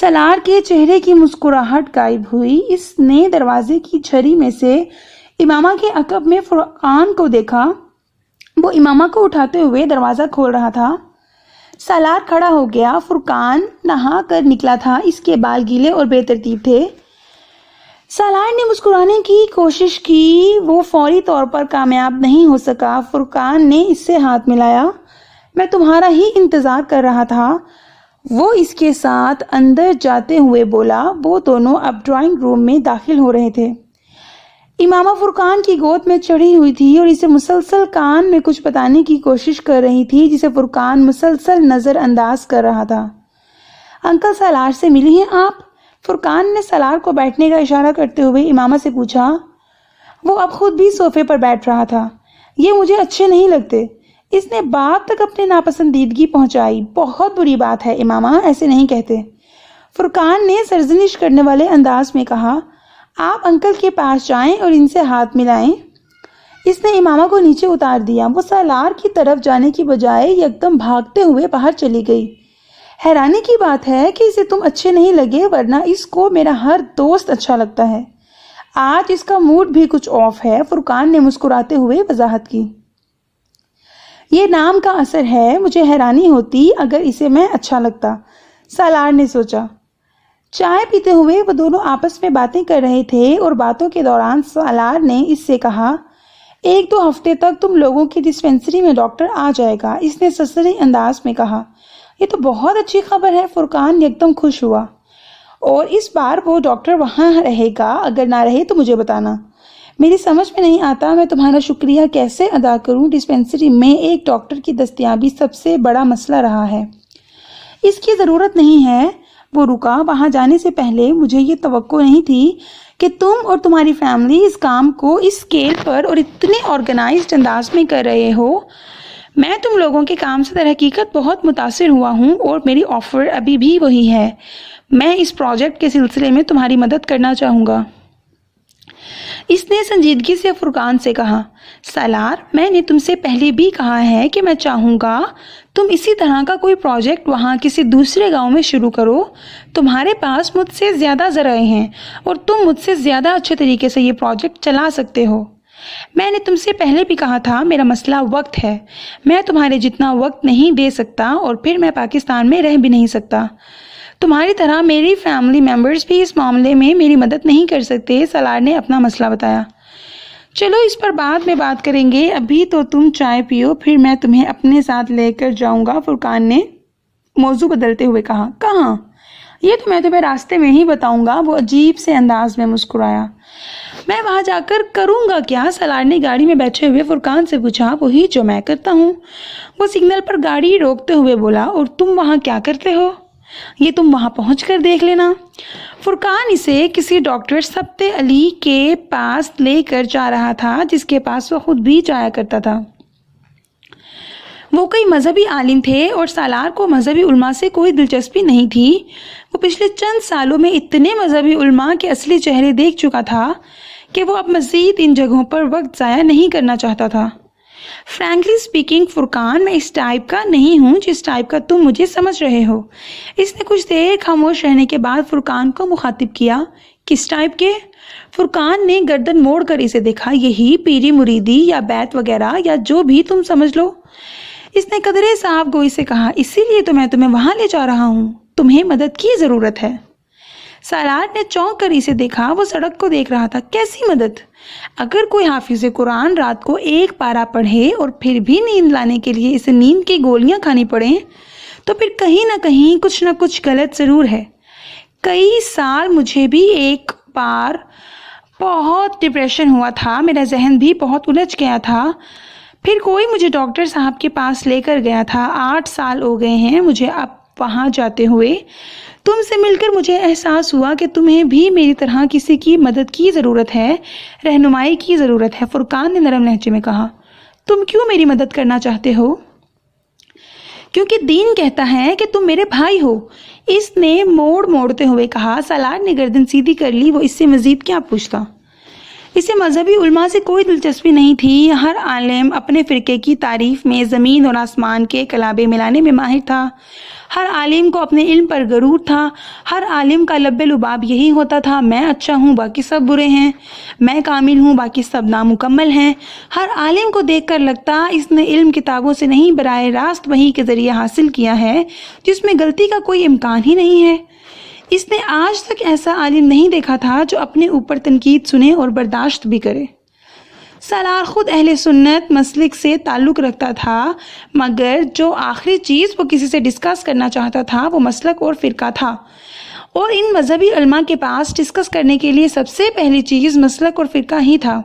سالار کے چہرے کی مسکراہٹ غائب ہوئی۔ اس نے دروازے کی جھری میں سے امامہ کے عقب میں فرقان کو دیکھا۔ وہ امامہ کو اٹھاتے ہوئے دروازہ کھول رہا تھا۔ سالار کھڑا ہو گیا۔ فرقان نہا کر نکلا تھا۔ اس کے بال گیلے اور بے ترتیب تھے۔ سالار نے مسکرانے کی کوشش کی۔ وہ فوری طور پر کامیاب نہیں ہو سکا۔ فرقان نے اس سے ہاتھ ملایا۔ میں تمہارا ہی انتظار کر رہا تھا، وہ اس کے ساتھ اندر جاتے ہوئے بولا۔ وہ دونوں اب ڈرائنگ روم میں داخل ہو رہے تھے۔ امامہ فرقان کی گود میں چڑھی ہوئی تھی اور اسے مسلسل کان میں کچھ بتانے کی کوشش کر رہی تھی، جسے فرقان مسلسل نظر انداز کر رہا تھا۔ انکل سالار سے ملی ہیں آپ؟ فرقان نے سالار کو بیٹھنے کا اشارہ کرتے ہوئے امامہ سے پوچھا۔ وہ اب خود بھی صوفے پر بیٹھ رہا تھا۔ یہ مجھے اچھے نہیں لگتے۔ اس نے بات تک اپنے ناپسندیدگی پہنچائی۔ بہت بری بات ہے امامہ، ایسے نہیں کہتے۔ فرقان نے سرزنش کرنے والے انداز میں کہا۔ آپ انکل کے پاس جائیں اور ان سے ہاتھ ملائیں۔ اس نے امامہ کو نیچے اتار دیا۔ وہ سالار کی طرف جانے کی بجائے یکدم بھاگتے ہوئے باہر چلی گئی۔ حیرانی کی بات ہے کہ اسے تم اچھے نہیں لگے، ورنہ اس کو میرا ہر دوست اچھا لگتا ہے۔ آج اس کا موڈ بھی کچھ آف ہے، فرقان نے مسکراتے ہوئے وضاحت کی۔ یہ نام کا اثر ہے۔ مجھے حیرانی ہوتی اگر اسے میں اچھا لگتا، سالار نے سوچا۔ چائے پیتے ہوئے وہ دونوں آپس میں باتیں کر رہے تھے اور باتوں کے دوران سالار نے اس سے کہا، 1-2 ہفتے تک تم لوگوں کی ڈسپینسری میں ڈاکٹر آ جائے گا۔ اس نے سرسری انداز میں کہا۔ یہ تو بہت اچھی خبر ہے، فرقان یکدم خوش ہوا۔ اور اس بار وہ ڈاکٹر وہاں رہے گا، اگر نہ رہے تو مجھے بتانا۔ میری سمجھ میں نہیں آتا میں تمہارا شکریہ کیسے ادا کروں۔ ڈسپینسری میں ایک ڈاکٹر کی دستیابی سب سے بڑا مسئلہ رہا ہے۔ اس کی ضرورت نہیں ہے۔ وہ رکا۔ وہاں جانے سے پہلے مجھے یہ توقع نہیں تھی کہ تم اور تمہاری فیملی اس کام کو اس اسکیل پر اور اتنے آرگنائزڈ انداز میں کر رہے ہو۔ میں تم لوگوں کے کام سے در حقیقت بہت متاثر ہوا ہوں اور میری آفر ابھی بھی وہی ہے۔ میں اس پروجیکٹ کے سلسلے میں تمہاری مدد کرنا چاہوں گا۔ اس نے سنجیدگی سے فرقان سے کہا، سالار میں نے تم سے پہلے بھی کہا ہے کہ میں چاہوں گا تم اسی طرح کا کوئی پروجیکٹ وہاں کسی دوسرے گاؤں میں شروع کرو۔ تمہارے پاس مجھ سے زیادہ ذرائع ہیں اور تم مجھ سے زیادہ اچھے طریقے سے یہ پروجیکٹ چلا سکتے ہو۔ میں نے تم سے پہلے بھی کہا تھا میرا مسئلہ وقت ہے۔ میں تمہارے جتنا وقت نہیں دے سکتا اور پھر میں پاکستان میں رہ بھی نہیں سکتا۔ تمہاری طرح میری فیملی ممبرز بھی اس معاملے میں میری مدد نہیں کر سکتے۔ سالار نے اپنا مسئلہ بتایا۔ چلو اس پر بعد میں بات کریں گے، ابھی تو تم چائے پیو، پھر میں تمہیں اپنے ساتھ لے کر جاؤں گا۔ فرقان نے موضوع بدلتے ہوئے کہا۔ کہاں؟ یہ تو میں تمہیں راستے میں ہی بتاؤں گا۔ وہ عجیب سے انداز میں مسکرایا۔ میں وہاں جا کر کروں گا کیا؟ سالار نے گاڑی میں بیٹھے ہوئے فرقان سے پوچھا۔ وہی جو میں کرتا ہوں، وہ سگنل پر گاڑی روکتے ہوئے بولا۔ اور تم وہاں کیا کرتے ہو؟ یہ تم وہاں پہنچ کر دیکھ لینا۔ فرقان اسے کسی ڈاکٹر سبت علی کے پاس لے کر جا رہا تھا جس کے پاس وہ خود بھی جایا کرتا تھا۔ وہ کوئی مذہبی عالم تھے اور سالار کو مذہبی علماء سے کوئی دلچسپی نہیں تھی۔ وہ پچھلے چند سالوں میں اتنے مذہبی علماء کے اصلی چہرے دیکھ چکا تھا کہ وہ اب مزید ان جگہوں پر وقت ضائع نہیں کرنا چاہتا تھا۔ فرینکلی اسپیکنگ فرقان، میں اس ٹائپ کا نہیں ہوں جس ٹائپ کا تم مجھے سمجھ رہے ہو۔ اس نے کچھ دیر خاموش رہنے کے بعد فرقان کو مخاطب کیا۔ کس ٹائپ کے؟ فرقان نے گردن موڑ کر اسے دیکھا۔ یہی پیری مریدی یا بیت وغیرہ یا جو بھی تم سمجھ لو۔ اس نے قدرے صاف گوئی سے کہا۔ اسی لیے تو میں تمہیں وہاں لے جا رہا ہوں، تمہیں مدد کی ضرورت ہے۔ سالار نے چونک کر اسے دیکھا۔ وہ سڑک کو دیکھ رہا تھا۔ کیسی مدد؟ اگر کوئی حافظ قرآن رات کو ایک پارہ پڑھے اور پھر بھی نیند لانے کے لیے اسے نیند کی گولیاں کھانی پڑیں تو پھر کہیں نہ کہیں کچھ نہ کچھ غلط ضرور ہے۔ کئی سال مجھے بھی ایک بار بہت ڈپریشن ہوا تھا، میرا ذہن بھی بہت الجھ گیا تھا۔ پھر کوئی مجھے ڈاکٹر صاحب کے پاس لے کر گیا تھا۔ 8 سال ہو گئے ہیں مجھے اب وہاں جاتے ہوئے۔ تم سے مل کر مجھے احساس ہوا کہ تمہیں بھی میری طرح کسی کی مدد کی ضرورت ہے، رہنمائی کی ضرورت ہے۔ فرقان نے نرم لہجے میں کہا۔ تم کیوں میری مدد کرنا چاہتے ہو؟ کیونکہ دین کہتا ہے کہ تم میرے بھائی ہو، اس نے موڑتے ہوئے کہا۔ سالار نے گردن سیدھی کر لی۔ وہ اس سے مزید کیا پوچھتا؟ اسے مذہبی علماء سے کوئی دلچسپی نہیں تھی۔ ہر عالم اپنے فرقے کی تعریف میں زمین اور آسمان کے کلابے ملانے میں ماہر تھا۔ ہر عالم کو اپنے علم پر غرور تھا۔ ہر عالم کا لب لباب یہی ہوتا تھا، میں اچھا ہوں باقی سب برے ہیں، میں کامل ہوں باقی سب نامکمل ہیں۔ ہر عالم کو دیکھ کر لگتا اس نے علم کتابوں سے نہیں براہ راست وحی کے ذریعے حاصل کیا ہے جس میں غلطی کا کوئی امکان ہی نہیں ہے۔ اس نے آج تک ایسا عالم نہیں دیکھا تھا جو اپنے اوپر تنقید سنے اور برداشت بھی کرے۔ سالار خود اہل سنت مسلک سے تعلق رکھتا تھا، مگر جو آخری چیز وہ کسی سے ڈسکس کرنا چاہتا تھا وہ مسلک اور فرقہ تھا، اور ان مذہبی علماء کے پاس ڈسکس کرنے کے لیے سب سے پہلی چیز مسلک اور فرقہ ہی تھا۔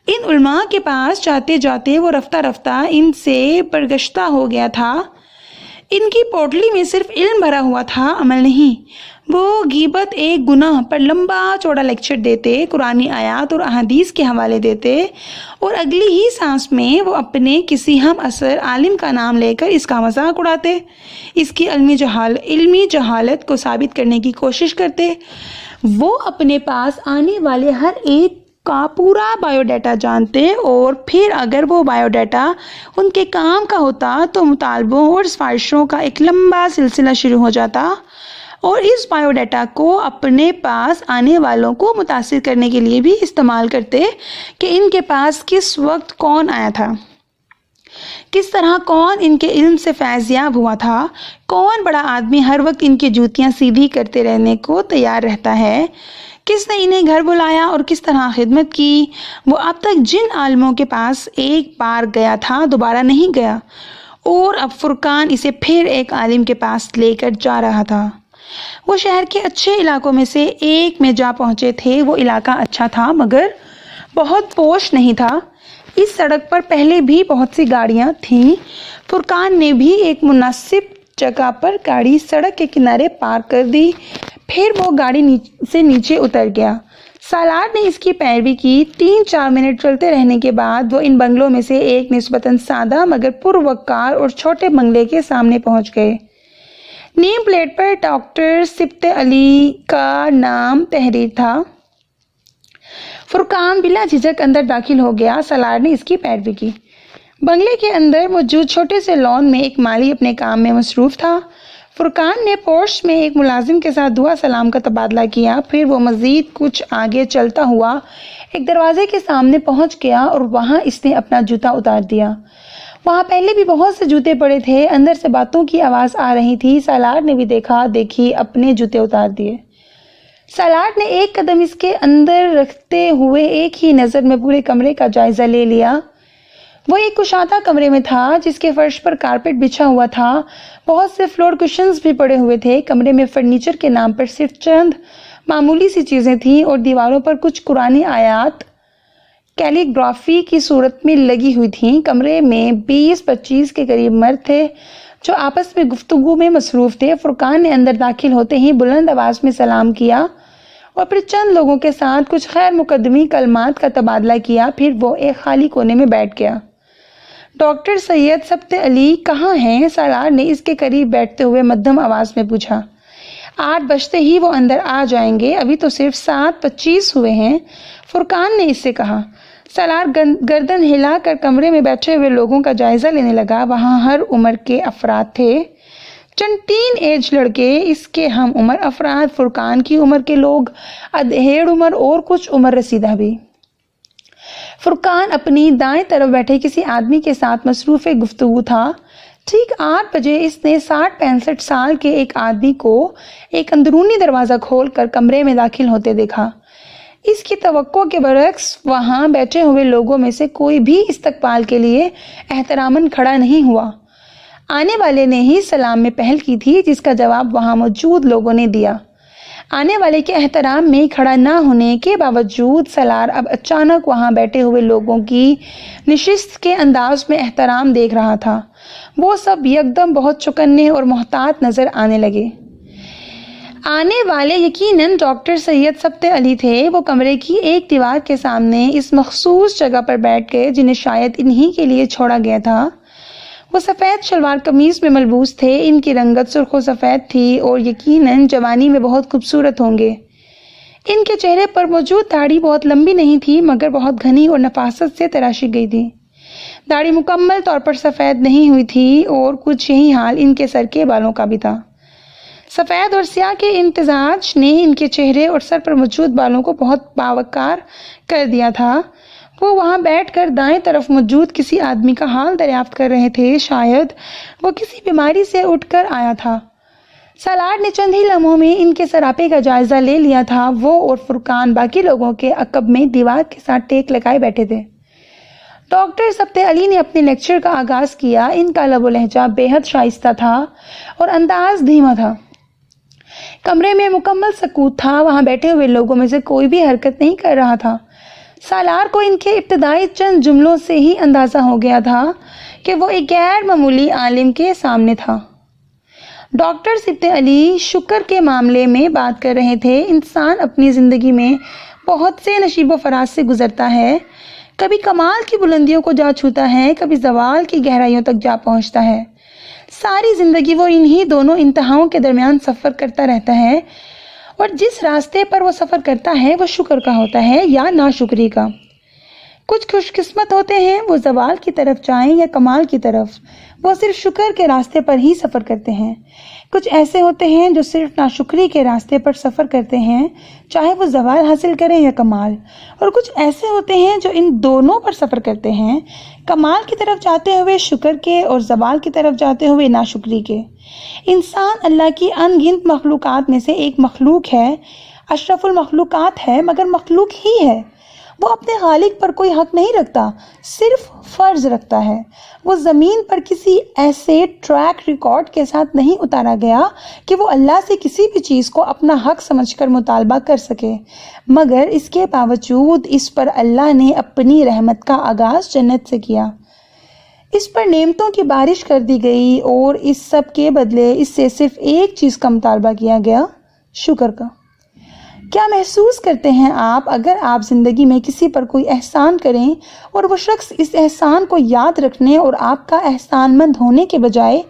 ان علماء کے پاس جاتے جاتے وہ رفتہ رفتہ ان سے برگشتہ ہو گیا تھا۔ ان کی پوٹلی میں صرف علم بھرا ہوا تھا، عمل نہیں۔ وہ غیبت ایک گناہ پر لمبا چوڑا لیکچر دیتے، قرآن آیات اور احادیث کے حوالے دیتے، اور اگلی ہی سانس میں وہ اپنے کسی ہم عصر عالم کا نام لے کر اس کا مذاق اڑاتے، اس کی علمی جہالت کو ثابت کرنے کی کوشش کرتے۔ وہ اپنے پاس آنے والے ہر ایک کا پورا بایو ڈیٹا جانتے، اور پھر اگر وہ بایو ڈیٹا ان کے کام کا ہوتا تو مطالبوں اور سفارشوں کا ایک لمبا سلسلہ شروع ہو جاتا، اور اس بایو ڈیٹا کو اپنے پاس آنے والوں کو متاثر کرنے کے لیے بھی استعمال کرتے کہ ان کے پاس کس وقت کون آیا تھا، کس طرح کون ان کے علم سے فیض یاب ہوا تھا، کون بڑا آدمی ہر وقت ان کی جوتیاں سیدھی کرتے رہنے کو تیار رہتا ہے، کس نے انہیں گھر بلایا اور کس طرح خدمت کی۔ وہ اب تک جن عالموں کے پاس ایک بار گیا تھا دوبارہ نہیں گیا، اور اب فرقان اسے پھر ایک عالم کے پاس لے کر جا رہا تھا۔ وہ شہر کے اچھے علاقوں میں سے ایک میں جا پہنچے تھے۔ وہ علاقہ اچھا تھا مگر بہت پوش نہیں تھا۔ اس سڑک پر پہلے بھی بہت سی گاڑیاں تھیں۔ فرقان نے بھی ایک مناسب جگہ پر گاڑی سڑک کے کنارے پارک کر دی، پھر وہ گاڑی سے نیچے اتر گیا۔ سالار نے اس کی پیروی کی۔ 3-4 منٹ چلتے رہنے کے بعد وہ ان بنگلوں میں سے ایک نسبتاً سادہ مگر پروقار اور چھوٹے بنگلے کے سامنے پہنچ گئے۔ نیم پلیٹ پر ڈاکٹر سبت علی کا نام تحریر تھا۔ فرقان بلا جھجک اندر داخل ہو گیا۔ سالار نے اس کی پیروی کی۔ بنگلے کے اندر موجود چھوٹے سے لان میں ایک مالی اپنے کام میں مصروف تھا۔ فرقان نے پورش میں ایک ملازم کے ساتھ دعا سلام کا تبادلہ کیا، پھر وہ مزید کچھ آگے چلتا ہوا ایک دروازے کے سامنے پہنچ گیا اور وہاں اس نے اپنا جوتا اتار دیا۔ وہاں پہلے بھی بہت سے جوتے پڑے تھے۔ اندر سے باتوں کی آواز آ رہی تھی۔ سالار نے بھی دیکھا دیکھی اپنے جوتے اتار دیے۔ سالار نے ایک قدم اس کے اندر رکھتے ہوئے ایک ہی نظر میں پورے کمرے کا جائزہ لے لیا۔ وہ ایک کشادہ کمرے میں تھا جس کے فرش پر کارپیٹ بچھا ہوا تھا، بہت سے فلور کشنز بھی پڑے ہوئے تھے۔ کمرے میں فرنیچر کے نام پر صرف چند معمولی سی چیزیں تھیں اور دیواروں پر کچھ قرآنی آیات کیلی گرافی کی صورت میں لگی ہوئی تھیں۔ کمرے میں 20-25 کے قریب مرد تھے جو آپس میں گفتگو میں مصروف تھے۔ فرقان نے اندر داخل ہوتے ہی بلند آواز میں سلام کیا اور پھر چند لوگوں کے ساتھ کچھ خیر مقدمی کلمات کا تبادلہ کیا، پھر وہ ایک خالی کونے میں بیٹھ گیا۔ ڈاکٹر سید سبت علی کہاں ہیں؟ سالار نے اس کے قریب بیٹھتے ہوئے مدھم آواز میں پوچھا۔ 8 بجتے ہی وہ اندر آ جائیں گے، ابھی تو صرف 7:25 ہوئے ہیں، فرقان نے اس سے کہا۔ سالار گردن ہلا کر کمرے میں بیٹھے ہوئے لوگوں کا جائزہ لینے لگا۔ وہاں ہر عمر کے افراد تھے، چند ٹین ایج لڑکے، اس کے ہم عمر افراد، فرقان کی عمر کے لوگ، ادھیڑ عمر اور کچھ عمر رسیدہ بھی۔ فرقان اپنی دائیں طرف بیٹھے کسی آدمی کے ساتھ مصروف گفتگو تھا۔ ٹھیک 8 بجے اس نے 60-65 سال کے ایک آدمی کو ایک اندرونی دروازہ کھول کر کمرے میں داخل ہوتے دیکھا۔ اس کی توقع کے برعکس وہاں بیٹھے ہوئے لوگوں میں سے کوئی بھی استقبال کے لیے احتراماً کھڑا نہیں ہوا۔ آنے والے نے ہی سلام میں پہل کی تھی، جس کا جواب وہاں موجود لوگوں نے دیا۔ آنے والے کے احترام میں کھڑا نہ ہونے کے باوجود سالار اب اچانک وہاں بیٹھے ہوئے لوگوں کی نشست کے انداز میں احترام دیکھ رہا تھا۔ وہ سب یکدم بہت چوکنے اور محتاط نظر آنے لگے۔ آنے والے یقیناً ڈاکٹر سید سبت علی تھے۔ وہ کمرے کی ایک دیوار کے سامنے اس مخصوص جگہ پر بیٹھ گئے جنہیں شاید انہی کے لیے چھوڑا گیا تھا۔ وہ سفید شلوار قمیض میں ملبوس تھے، ان کی رنگت سرخ و سفید تھی اور یقیناً جوانی میں بہت خوبصورت ہوں گے۔ ان کے چہرے پر موجود داڑھی بہت لمبی نہیں تھی مگر بہت گھنی اور نفاست سے تراشی گئی تھی۔ داڑھی مکمل طور پر سفید نہیں ہوئی تھی اور کچھ یہی حال ان کے سر کے بالوں کا بھی تھا۔ سفید اور سیاہ کے امتزاج نے ان کے چہرے اور سر پر موجود بالوں کو بہت باوقار کر دیا تھا۔ وہ وہاں بیٹھ کر دائیں طرف موجود کسی آدمی کا حال دریافت کر رہے تھے، شاید وہ کسی بیماری سے اٹھ کر آیا تھا۔ سالار نے چند ہی لمحوں میں ان کے سراپے کا جائزہ لے لیا تھا۔ وہ اور فرقان باقی لوگوں کے عقب میں دیوار کے ساتھ ٹیک لگائے بیٹھے تھے۔ ڈاکٹر سبت علی نے اپنے لیکچر کا آغاز کیا۔ ان کا لب و لہجہ بے حد شائستہ تھا اور انداز دھیما تھا۔ کمرے میں مکمل سکوت تھا، وہاں بیٹھے ہوئے لوگوں میں سے کوئی بھی حرکت نہیں کر رہا تھا۔ سالار کو ان کے ابتدائی چند جملوں سے ہی اندازہ ہو گیا تھا کہ وہ ایک غیر معمولی عالم کے سامنے تھا۔ ڈاکٹر سبت علی شکر کے معاملے میں بات کر رہے تھے۔ انسان اپنی زندگی میں بہت سے نشیب و فراز سے گزرتا ہے، کبھی کمال کی بلندیوں کو جا چھوتا ہے، کبھی زوال کی گہرائیوں تک جا پہنچتا ہے۔ ساری زندگی وہ انہی دونوں انتہاؤں کے درمیان سفر کرتا رہتا ہے، اور جس راستے پر وہ سفر کرتا ہے وہ شکر کا ہوتا ہے یا ناشکری کا۔ کچھ خوش قسمت ہوتے ہیں، وہ زوال کی طرف جائیں یا کمال کی طرف، وہ صرف شکر کے راستے پر ہی سفر کرتے ہیں۔ کچھ ایسے ہوتے ہیں جو صرف ناشکری کے راستے پر سفر کرتے ہیں، چاہے وہ زوال حاصل کریں یا کمال، اور کچھ ایسے ہوتے ہیں جو ان دونوں پر سفر کرتے ہیں، کمال کی طرف جاتے ہوئے شکر کے اور زوال کی طرف جاتے ہوئے ناشکری کے۔ انسان اللہ کی ان گنت مخلوقات میں سے ایک مخلوق ہے، اشرف المخلوقات ہے، مگر مخلوق ہی ہے۔ وہ اپنے خالق پر کوئی حق نہیں رکھتا، صرف فرض رکھتا ہے۔ وہ زمین پر کسی ایسے ٹریک ریکارڈ کے ساتھ نہیں اتارا گیا کہ وہ اللہ سے کسی بھی چیز کو اپنا حق سمجھ کر مطالبہ کر سکے، مگر اس کے باوجود اس پر اللہ نے اپنی رحمت کا آغاز جنت سے کیا۔ اس پر نعمتوں کی بارش کر دی گئی اور اس سب کے بدلے اس سے صرف ایک چیز کا مطالبہ کیا گیا، شکر کا۔ کیا محسوس کرتے ہیں آپ اگر آپ زندگی میں کسی پر کوئی احسان کریں اور وہ شخص اس احسان کو یاد رکھنے اور آپ کا احسان مند ہونے کے بجائے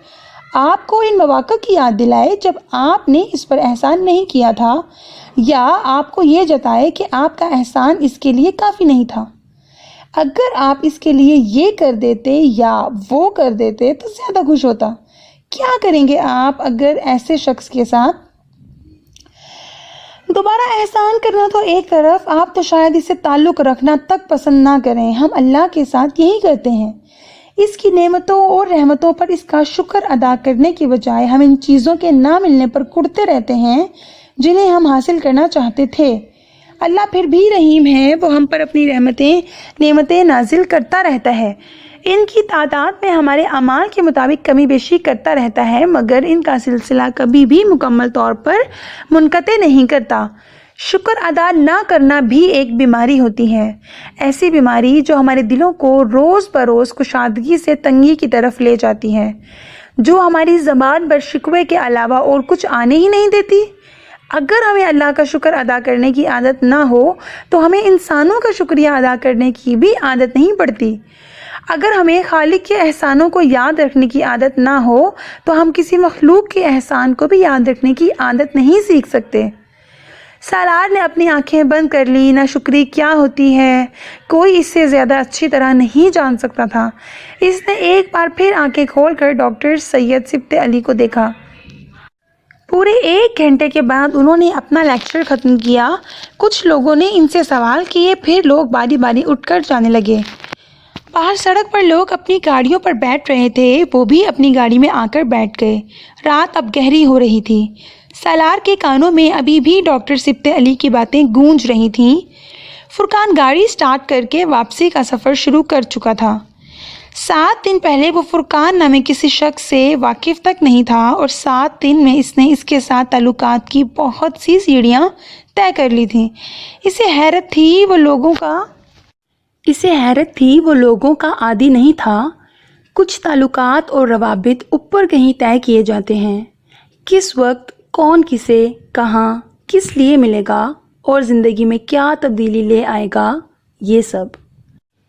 آپ کو ان مواقع کی یاد دلائے جب آپ نے اس پر احسان نہیں کیا تھا، یا آپ کو یہ جتائے کہ آپ کا احسان اس کے لیے کافی نہیں تھا؟ اگر آپ اس کے لیے یہ کر دیتے یا وہ کر دیتے تو زیادہ خوش ہوتا۔ کیا کریں گے آپ اگر ایسے شخص کے ساتھ دوبارہ احسان کرنا تو ایک طرف، آپ تو شاید اس سے تعلق رکھنا تک پسند نہ کریں۔ ہم اللہ کے ساتھ یہی کرتے ہیں، اس کی نعمتوں اور رحمتوں پر اس کا شکر ادا کرنے کی بجائے ہم ان چیزوں کے نہ ملنے پر کڑتے رہتے ہیں جنہیں ہم حاصل کرنا چاہتے تھے۔ اللہ پھر بھی رحیم ہے، وہ ہم پر اپنی نعمتیں نازل کرتا رہتا ہے۔ ان کی تعداد میں ہمارے اعمال کے مطابق کمی بیشی کرتا رہتا ہے، مگر ان کا سلسلہ کبھی بھی مکمل طور پر منقطع نہیں کرتا۔ شکر ادا نہ کرنا بھی ایک بیماری ہوتی ہے، ایسی بیماری جو ہمارے دلوں کو روز بروز کشادگی سے تنگی کی طرف لے جاتی ہے، جو ہماری زبان پر شکوے کے علاوہ اور کچھ آنے ہی نہیں دیتی۔ اگر ہمیں اللہ کا شکر ادا کرنے کی عادت نہ ہو تو ہمیں انسانوں کا شکریہ ادا کرنے کی بھی عادت نہیں پڑتی۔ اگر ہمیں خالق کے احسانوں کو یاد رکھنے کی عادت نہ ہو تو ہم کسی مخلوق کے احسان کو بھی یاد رکھنے کی عادت نہیں سیکھ سکتے۔ سالار نے اپنی آنکھیں بند کر لی۔ ناشکری کیا ہوتی ہے کوئی اس سے زیادہ اچھی طرح نہیں جان سکتا تھا۔ اس نے ایک بار پھر آنکھیں کھول کر ڈاکٹر سید سبط علی کو دیکھا۔ پورے 1 گھنٹے کے بعد انہوں نے اپنا لیکچر ختم کیا۔ کچھ لوگوں نے ان سے سوال کیے، پھر لوگ باری باری اٹھ کر جانے لگے۔ باہر سڑک پر لوگ اپنی گاڑیوں پر بیٹھ رہے تھے، وہ بھی اپنی گاڑی میں آ کر بیٹھ گئے۔ رات اب گہری ہو رہی تھی۔ سالار کے کانوں میں ابھی بھی ڈاکٹر سبط علی کی باتیں گونج رہی تھیں۔ فرقان گاڑی سٹارٹ کر کے واپسی کا سفر شروع کر چکا تھا۔ 7 دن پہلے وہ فرقان نامے کسی شخص سے واقف تک نہیں تھا اور 7 دن میں اس نے اس کے ساتھ تعلقات کی بہت سی سیڑھیاں طے کر لی تھیں۔ اسے حیرت تھی وہ لوگوں کا عادی نہیں تھا۔ کچھ تعلقات اور روابط اوپر کہیں طے کیے جاتے ہیں، کس وقت کون کسے کہاں کس لیے ملے گا اور زندگی میں کیا تبدیلی لے آئے گا، یہ سب